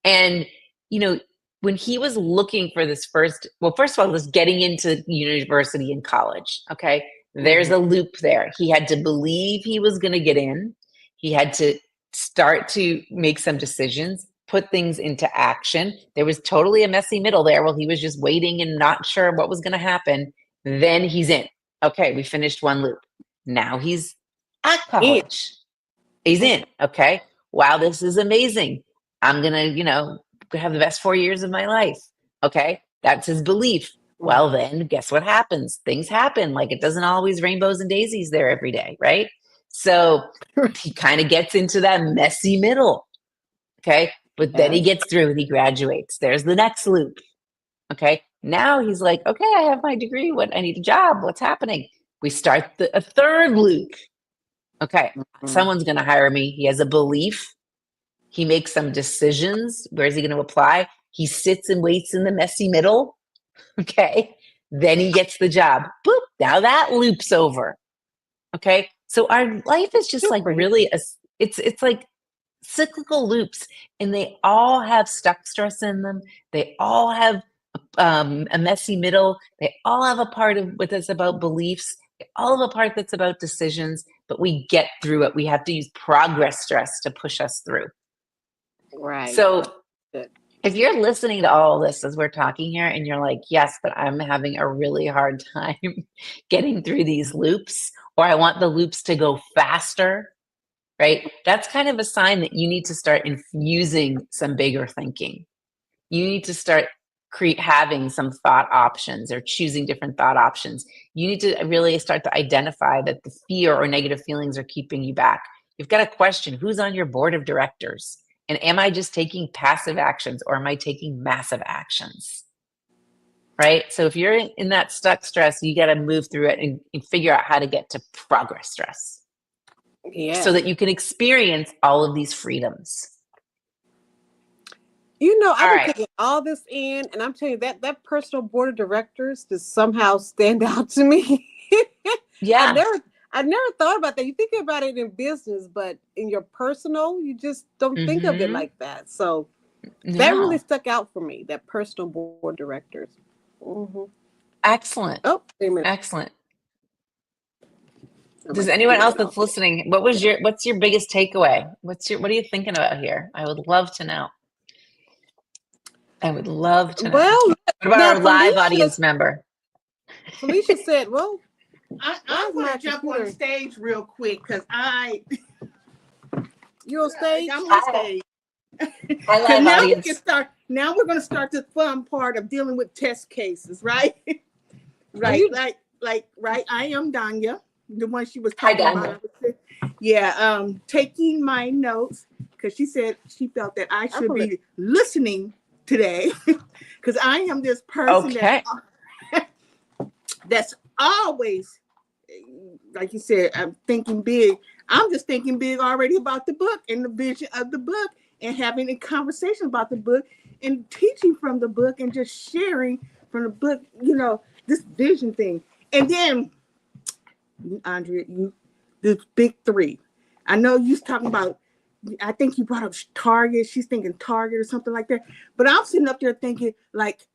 And, you know, when he was looking for this first of all, was getting into university and college. Okay. There's Mm-hmm. a loop there. He had to believe he was going to get in. He had to start to make some decisions, put things into action. There was totally a messy middle there while he was just waiting and not sure what was going to happen. Then he's in. Okay. We finished one loop. Now he's at Yeah. college. He's in. Okay. Wow, this is amazing. I'm going to, have the best 4 years of my life. Okay. That's his belief. Mm-hmm. Well, then guess what happens? Things happen. Like it doesn't always rainbows and daisies there every day. Right. So he kind of gets into that messy middle. Okay. But then he Yes. gets through and he graduates. There's the next loop. Okay. Now he's like, okay, I have my degree. What I need a job. What's happening? We start a third loop. Okay, Mm-hmm. someone's going to hire me. He has a belief. He makes some decisions. Where is he going to apply? He sits and waits in the messy middle. Okay. Then he gets the job. Boop. Now that loop's over. Okay. So our life is just Good like for him. really it's like cyclical loops, and they all have stuck stress in them. They all have a messy middle. They all have a part of what is about beliefs. They all have a part that's about decisions, but we get through it. We have to use progress stress to push us through. Right. So Good. if you're listening to all this as we're talking here and you're like, yes, but I'm having a really hard time getting through these loops, or I want the loops to go faster, right? That's kind of a sign that you need to start infusing some bigger thinking. You need to start having some thought options or choosing different thought options. You need to really start to identify that the fear or negative feelings are keeping you back. You've got to question who's on your board of directors. And am I just taking passive actions, or am I taking massive actions? Right. So if you're in that stuck stress, you got to move through it and figure out how to get to progress stress so Yes. that you can experience all of these freedoms. I've All been right. taking all this in, and I'm telling you that personal board of directors just somehow stand out to me. I Yeah. never, I never thought about that. You think about it in business, but in your personal, you just don't think of it Mm-hmm. like that. So, That really No. stuck out for me. That personal board directors. Mm-hmm. Excellent. Oh, wait a minute. Excellent. I'm Does gonna anyone clear else that that's off. listening, what's your biggest takeaway? What are you thinking about here? I would love to know. I would love to know. Well, What about now our live audience member? Felicia said, "Well, I'm going to jump on stage real quick because you on stage? I'm on stage. Hi, Because live now we audience. can start. Now we're going to start the fun part of dealing with test cases, right? Right, right. I am Danya, the one she was Hi, talking Danya. about. Yeah, taking my notes because she said she felt that I should be listening today because I am this person Okay. that's always, like you said, I'm thinking big. I'm just thinking big already about the book and the vision of the book and having a conversation about the book and teaching from the book and just sharing from the book, this vision thing. And then, Andrea, the big three. I know you was talking about, I think you brought up Target. She's thinking Target or something like that. But I'm sitting up there thinking, like,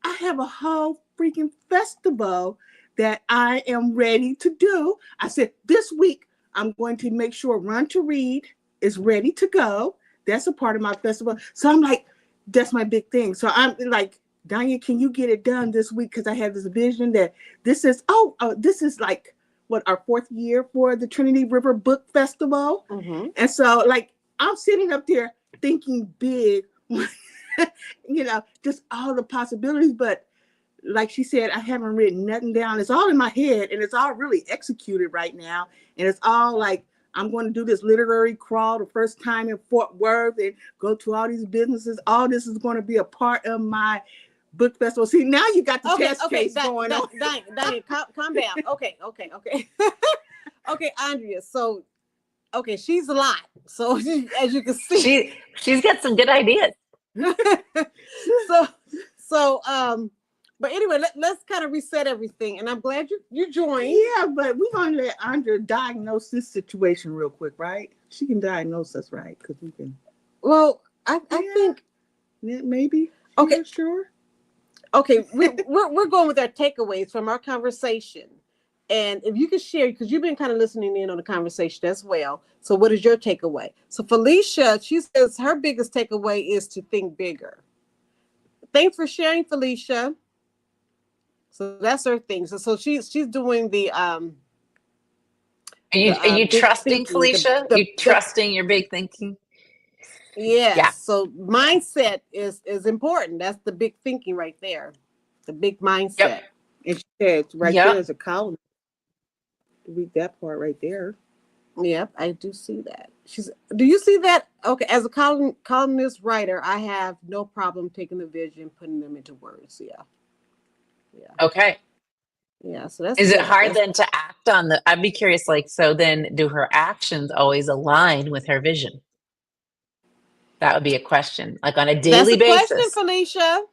I have a whole freaking festival that I am ready to do. I said, this week, I'm going to make sure Run to Read is ready to go. That's a part of my festival. So I'm like, that's my big thing. So I'm like, Danya, can you get it done this week? Because I have this vision that this is like what our 4th year for the Trinity River Book Festival. Mm-hmm. And so like I'm sitting up there thinking big, just all the possibilities. But like she said, I haven't written nothing down. It's all in my head and it's all really executed right now. And it's all like, I'm going to do this literary crawl the first time in Fort Worth and go to all these businesses. All this is going to be a part of my book festival. See, now you got the test case going on. Diane, calm down. Okay. Okay, Andrea. So, she's a lot. So, as you can see, she's got some good ideas. But anyway, let's kind of reset everything. And I'm glad you joined. Yeah, but we're going to let Andrea diagnose this situation real quick, right? She can diagnose us, right? Because we can. Well, I think maybe. Okay, sure. Okay, we're going with our takeaways from our conversation. And if you could share, because you've been kind of listening in on the conversation as well. So what is your takeaway? So Felicia, she says her biggest takeaway is to think bigger. Thanks for sharing, Felicia. So that's her thing. So she's doing the Are you trusting, thinking, Felicia? You trusting your big thinking? Yes. Yeah. So mindset is important. That's the big thinking right there. The big mindset. Yep. And she said right there is a column. Read that part right there. Yep, I do see that. Do you see that? Okay, as a columnist writer, I have no problem taking the vision, putting them into words. Yeah. Okay. Yeah, so that's. Is it hard then to act on I'd be curious, like, so then do her actions always align with her vision? That would be a question, like on a daily basis. Question, Felicia.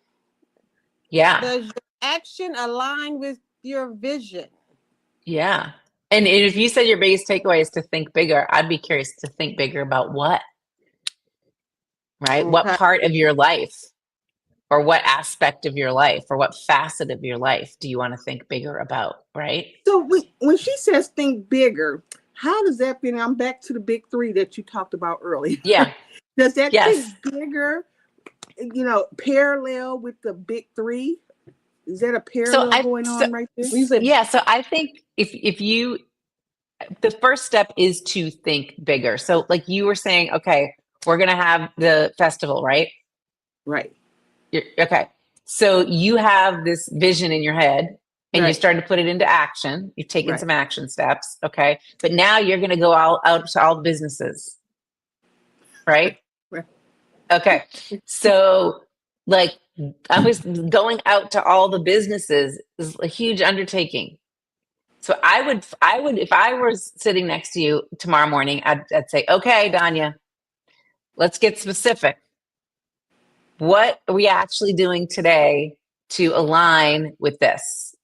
Yeah. Does your action align with your vision? Yeah. And if you said your biggest takeaway is to think bigger, I'd be curious to think bigger about what? Right? Okay. What part of your life or what aspect of your life or what facet of your life do you want to think bigger about? Right? So when she says think bigger, how does that fit? I'm back to the big three that you talked about earlier. Yeah. Does that think bigger, parallel with the big three? Is that a parallel going on right there? Yeah. So I think if you, the first step is to think bigger. So like you were saying, okay, we're going to have the festival, right? Right. Okay. So you have this vision in your head and you started to put it into action. You've taken some action steps. Okay. But now you're going to go out to all the businesses. Right? Right. Okay. So like I was going out to all the businesses is a huge undertaking. So I would, if I was sitting next to you tomorrow morning, I'd say, okay, Danya, let's get specific. What are we actually doing today to align with this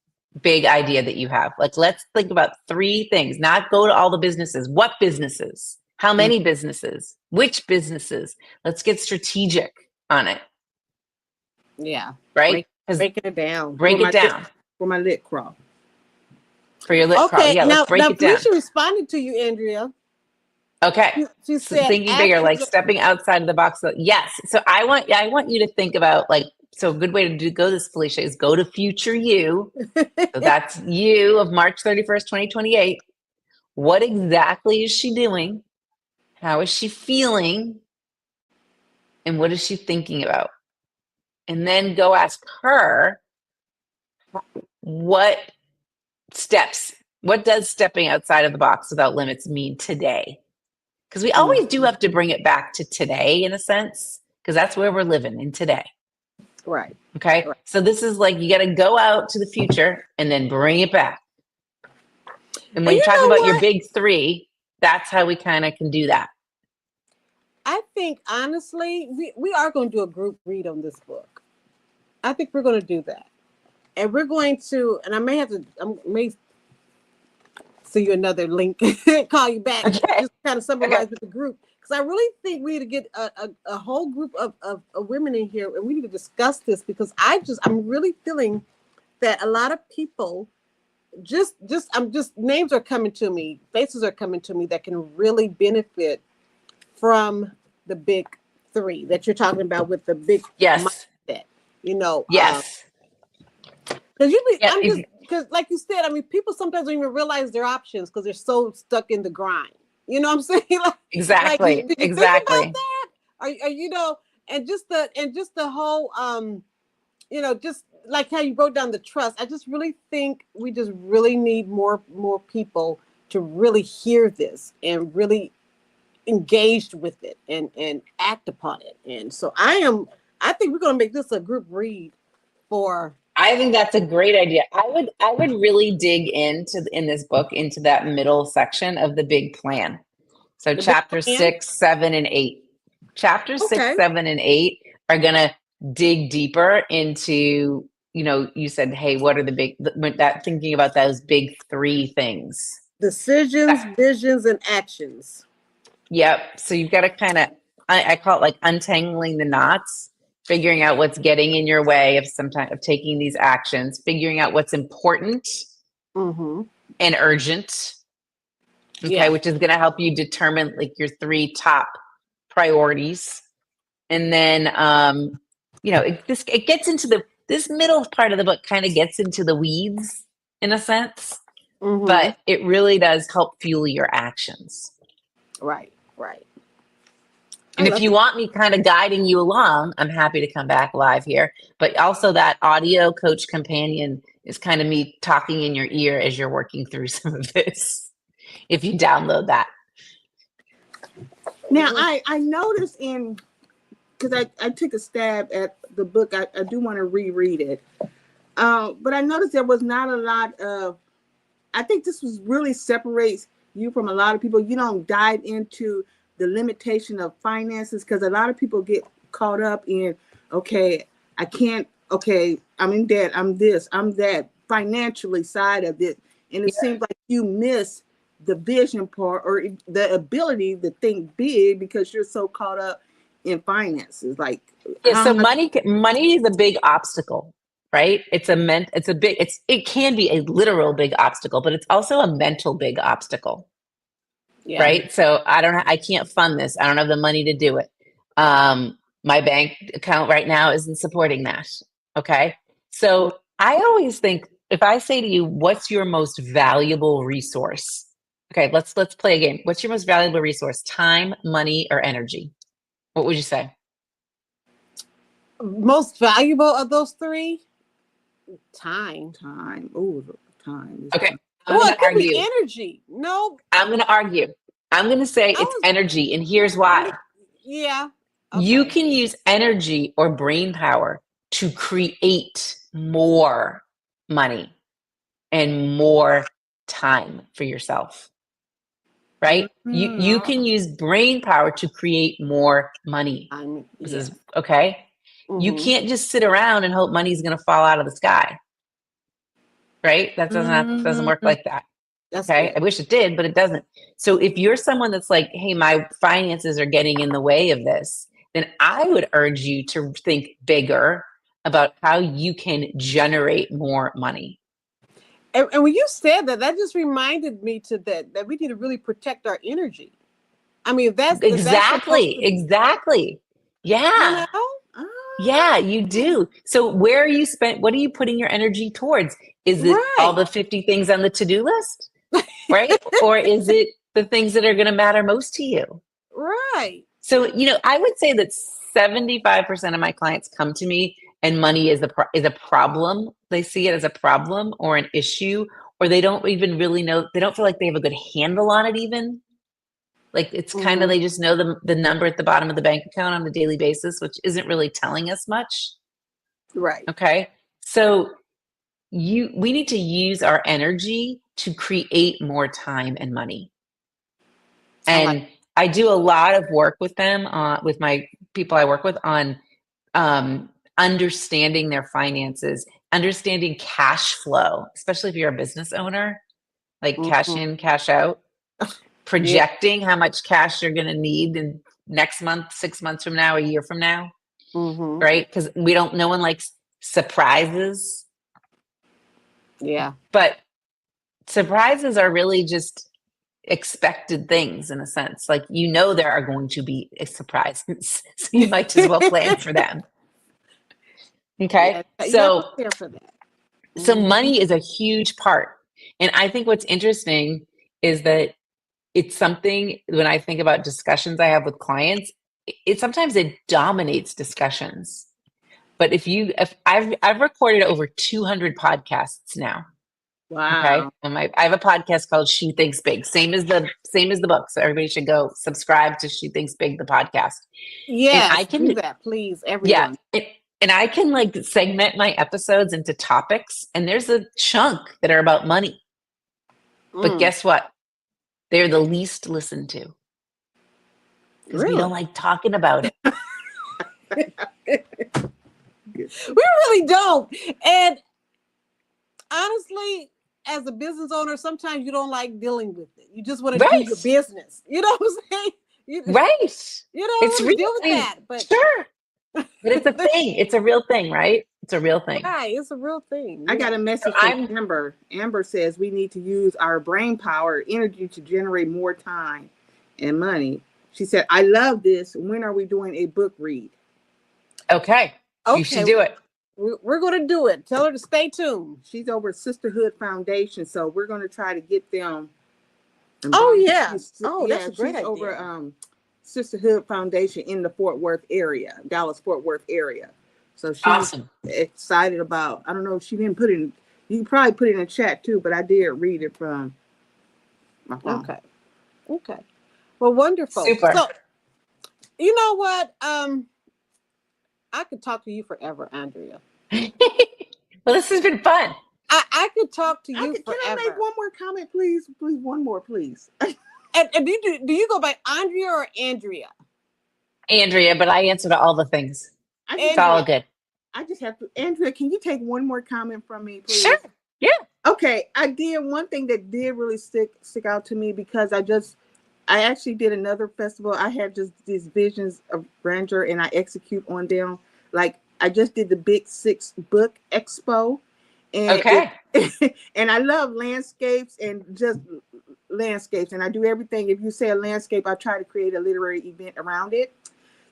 big idea that you have? Like, let's think about 3 things, not go to all the businesses. What businesses? How many businesses? Which businesses? Let's get strategic. on it, Yeah. right? Because Breaking it down. break it down For my lit crawl. for your lip crawl. Okay. Yeah, let's break Now it down. Felicia responded to you, Andrea. Okay. She So said thinking bigger, like actions. stepping outside of the box. So yes. So I want you to think about like, so a good way to go this, Felicia, is go to future you. So that's you of March 31st, 2028. What exactly is she doing? How is she feeling? And what is she thinking about? And then go ask her what does stepping outside of the box without limits mean today? Because we always do have to bring it back to today in a sense, because that's where we're living in today. Right. Okay. Right. So this is like, you got to go out to the future and then bring it back. And when you're talking about your big three, that's how we kind of can do that. I think honestly, we are going to do a group read on this book. I think we're going to do that. And we're going to, and I may send you another link, call you back, Okay. just kind of summarize with the group. Because I really think we need to get a whole group of women in here, and we need to discuss this, because I'm really feeling that a lot of people names are coming to me, faces are coming to me that can really benefit from the big three that you're talking about with the big mindset, Yes. Because like you said, I mean, people sometimes don't even realize their options because they're so stuck in the grind. You know what I'm saying? Exactly. Did you Exactly. think about that? Are and just the whole just like how you wrote down the trust. I just really think we just really need more people to really hear this and really engaged with it and act upon it. And so I think we're going to make this a group read for. I think that's a great idea. I would really dig in this book into that middle section of the big plan. So chapter 6, 7, and 8. Chapters 6, 7, and 8 are gonna dig deeper into, you said, hey, what are thinking about those big three things? Decisions, visions, and actions. Yep. So you've got to kind of, I call it like untangling the knots, figuring out what's getting in your way of taking these actions, figuring out what's important and urgent. Okay. Which is going to help you determine like your three top priorities. And then, it gets into this middle part of the book kind of gets into the weeds in a sense, but it really does help fuel your actions. Right. And if you want me kind of guiding you along, I'm happy to come back live here. But also that audio coach companion is kind of me talking in your ear as you're working through some of this, if you download that. Now, I noticed because I took a stab at the book, I do want to reread it. But I noticed there was not a lot of, I think this really separates you from a lot of people. You don't dive into the limitation of finances, because a lot of people get caught up in, I'm in debt, I'm this, I'm that, financially side of it. And it seems like you miss the vision part or the ability to think big because you're so caught up in finances. So money is a big obstacle, right? It can be a literal big obstacle, but it's also a mental big obstacle. Yeah. Right. So I can't fund this. I don't have the money to do it. My bank account right now isn't supporting that. Okay. So I always think, if I say to you, what's your most valuable resource? Okay, let's play a game. What's your most valuable resource? Time, money, or energy? What would you say? Most valuable of those three? Time. Oh, time. Okay. It could be energy. No. I'm going to argue. I'm going to say it's energy, and here's why. Yeah. Okay. You can use energy or brain power to create more money and more time for yourself. Right? You can use brain power to create more money. This is okay. You can't just sit around and hope money's going to fall out of the sky. Right? That doesn't work like that. Okay. I wish it did, but it doesn't. So if you're someone that's like, hey, my finances are getting in the way of this, then I would urge you to think bigger about how you can generate more money. And when you said that, that just reminded me that we need to really protect our energy. I mean, that's Exactly. to, Exactly. Yeah. Yeah, you do. So where are you what are you putting your energy towards? Is it all the 50 things on the to-do list? Right? Or is it the things that are going to matter most to you? Right. So, I would say that 75% of my clients come to me and money is a problem. They see it as a problem or an issue, or they don't even really know, they don't feel like they have a good handle on it even. Like it's kind of, they just know the number at the bottom of the bank account on a daily basis, which isn't really telling us much. Right. Okay. So we need to use our energy to create more time and money. And I do a lot of work with them, with my people I work with on understanding their finances, understanding cash flow, especially if you're a business owner, like cash in, cash out, projecting how much cash you're going to need in next month, 6 months from now, a year from now, right? Because no one likes surprises. Yeah. But surprises are really just expected things in a sense. Like, there are going to be surprises. So you might as well plan for them. Okay. Yeah, you have to prepare for that. So money is a huge part. And I think what's interesting is that it's something, when I think about discussions I have with clients, sometimes it dominates discussions. But if I've recorded over 200 podcasts now. Wow. Okay. And I have a podcast called She Thinks Big. Same as the book. So everybody should go subscribe to She Thinks Big, the podcast. Yes, and I can do that, please, everyone. Yeah. And I can segment my episodes into topics, and there's a chunk that are about money. But guess what? They're the least listened to. Because we don't like talking about it. We really don't. And honestly, as a business owner, sometimes you don't like dealing with it. You just want to do your business. You know what I'm saying? Right. You don't want to deal with that. But sure. But it's a thing. It's a real thing, right? It's a real thing. Right. It's a real thing. I got a message from Amber. Amber says we need to use our brain power, energy to generate more time and money. She said, I love this. When are we doing a book read? Okay. You should do it. We're going to do it. Tell her to stay tuned. She's over Sisterhood Foundation, so we're going to try to get them. Oh, yeah. That's a great idea. Over Sisterhood Foundation in the Fort Worth area, Dallas-Fort Worth area. So she's excited about, I don't know if she didn't put it in, you can probably put it in the chat too, but I did read it from my phone. Okay. Well, wonderful. Super. So, you know what? I could talk to you forever, Andrea. Well, this has been fun. I could talk to you forever. Can I make one more comment, please? Please, one more, please. And do you go by Andrea or Andrea? Andrea, but I answer to all the things. It's all good. I just have to, Andrea, can you take one more comment from me, please? Sure. Yeah. Okay. I did one thing that did really stick out to me, because I actually did another festival. I had just these visions of grandeur, and I execute on them. Like, I just did the Big 6 Book Expo. And and I love landscapes and just landscapes. And I do everything. If you say a landscape, I try to create a literary event around it.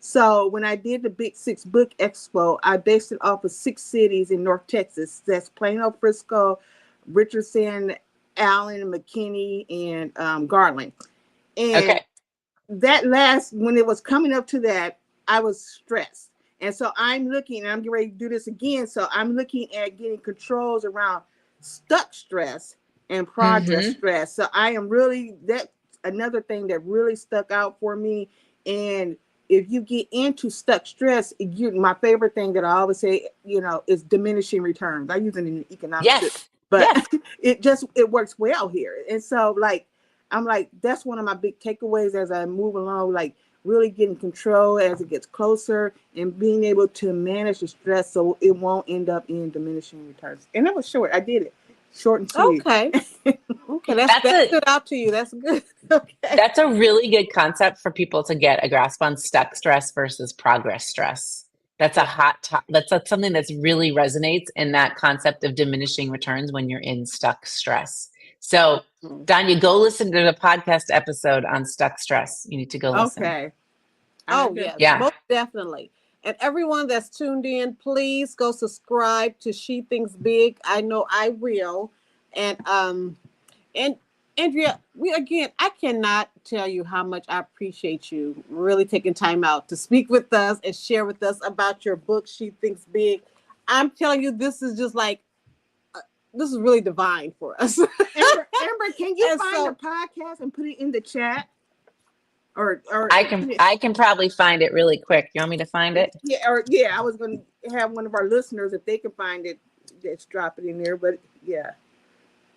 So when I did the Big 6 Book Expo, I based it off of 6 cities in North Texas. That's Plano, Frisco, Richardson, Allen, McKinney, and Garland. And when it was coming up to that, I was stressed. And so I'm getting ready to do this again. So I'm looking at getting controls around stuck stress and progress stress. So I am that's another thing that really stuck out for me. And if you get into stuck stress, my favorite thing that I always say, is diminishing returns. I use it in economics, but it works well here. And so I'm like, that's one of my big takeaways as I move along, like really getting control as it gets closer and being able to manage the stress so it won't end up in diminishing returns. And that was short. I did it. Short and sweet. Okay. Okay, that stood out to you. That's good. Okay. That's a really good concept for people to get a grasp on: stuck stress versus progress stress. That's a that's something that's really resonates in that concept of diminishing returns when you're in stuck stress. So, Danya, go listen to the podcast episode on stuck stress. You need to go listen. Okay. Oh, yes. Yeah. Most definitely. And everyone that's tuned in, please go subscribe to She Thinks Big. I know I will. And Andrea, I cannot tell you how much I appreciate you really taking time out to speak with us and share with us about your book, She Thinks Big. I'm telling you, this is just like, this is really divine for us. Amber, can you find the podcast and put it in the chat? Or I can probably find it really quick. You want me to find it? Yeah, I was going to have one of our listeners, if they can find it, just drop it in there. But yeah.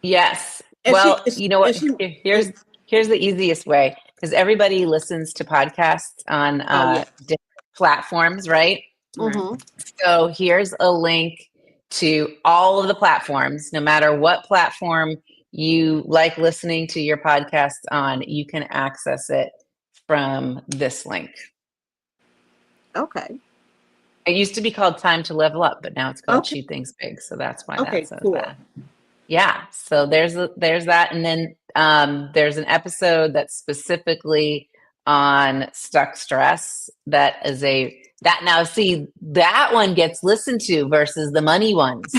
Yes. Well, you know what? Here's the easiest way, because everybody listens to podcasts on different platforms, right? Mm-hmm. So here's a link to all of the platforms. No matter what platform you like listening to your podcasts on, you can access it from this link. Okay. It used to be called Time to Level Up, but now it's called She Thinks Big. So that's why that says cool. that. Yeah. So there's that. And then there's an episode that's specifically on stuck stress. That now see, that one gets listened to versus the money ones.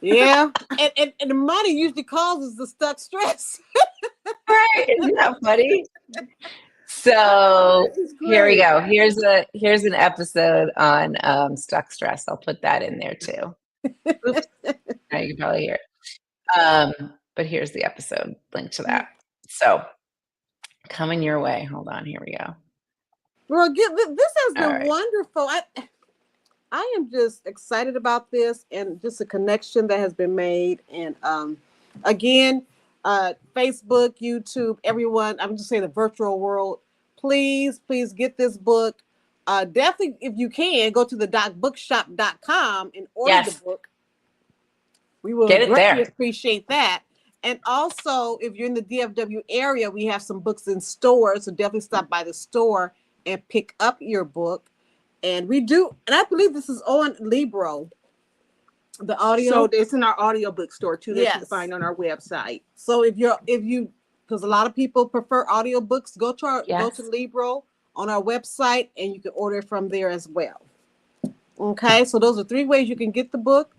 Yeah. And the money usually causes the stuck stress. Right. Isn't that funny? So here we go. Here's an episode on stuck stress. I'll put that in there too. Now you can probably hear it. But here's the episode link to that. So coming your way. Hold on. Here we go. Well, this has been wonderful. I am just excited about this and just a connection that has been made. And again, Facebook, YouTube, everyone, I'm just saying the virtual world, please get this book. Definitely, if you can, go to the bookshop.com and order the book. We will greatly appreciate that. And also, if you're in the DFW area, we have some books in stores, so definitely stop by the store and pick up your book. And we do, and I believe this is on Libro, the audio. So it's in our audiobook store too, that you can find on our website. So if you, because a lot of people prefer audiobooks, go to Libro on our website, and you can order it from there as well. Okay, so those are 3 ways you can get the book.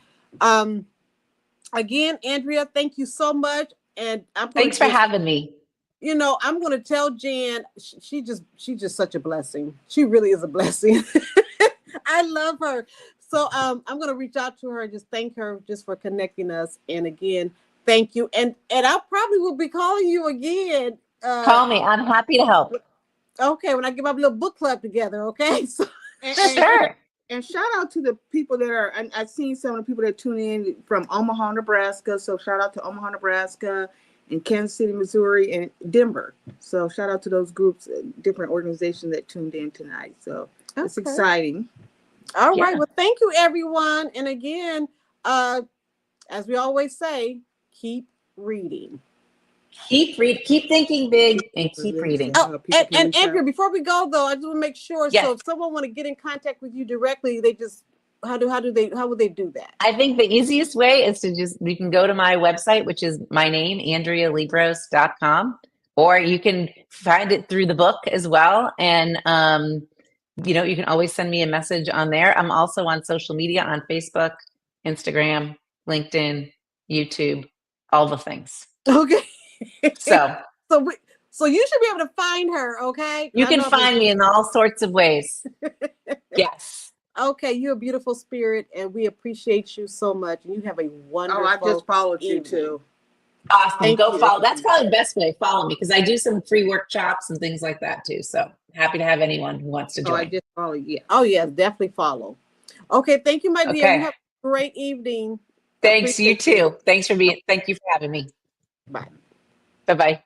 Again, Andrea, thank you so much, and thanks for having me. You know, I'm going to tell Jan, she's just such a blessing. She really is a blessing. I love her. So I'm going to reach out to her and just thank her just for connecting us. And again, thank you. And I probably will be calling you again. Call me. I'm happy to help. Okay, when I get my little book club together. Okay. So, sure. And shout out to the people that are, I've seen some of the people that tune in from Omaha, Nebraska. So shout out to Omaha, Nebraska, and Kansas City, Missouri, and Denver. So shout out to those groups, different organizations that tuned in tonight. So it's exciting. All right. Well, thank you, everyone. And again, as we always say, keep reading. Keep thinking big, and keep reading. Oh, and Andrea, before we go though, I just want to make sure. Yes. So if someone want to get in contact with you directly, they just how would they do that? I think the easiest way is to you can go to my website, which is my name, AndreaLiebross.com, or you can find it through the book as well. And you can always send me a message on there. I'm also on social media on Facebook, Instagram, LinkedIn, YouTube, all the things. Okay. So you should be able to find her, okay? You can find me in all sorts of ways. Yes. Okay, you're a beautiful spirit, and we appreciate you so much. And you have a wonderful. Oh, I just followed you too. Awesome. Go follow. That's probably the best way. Follow me, because I do some free workshops and things like that too. So happy to have anyone who wants to join. Oh, I just follow you. Oh, yes, definitely follow. Okay, thank you, my dear. You have a great evening. Thanks, you too. Thank you for having me. Bye. Bye-bye.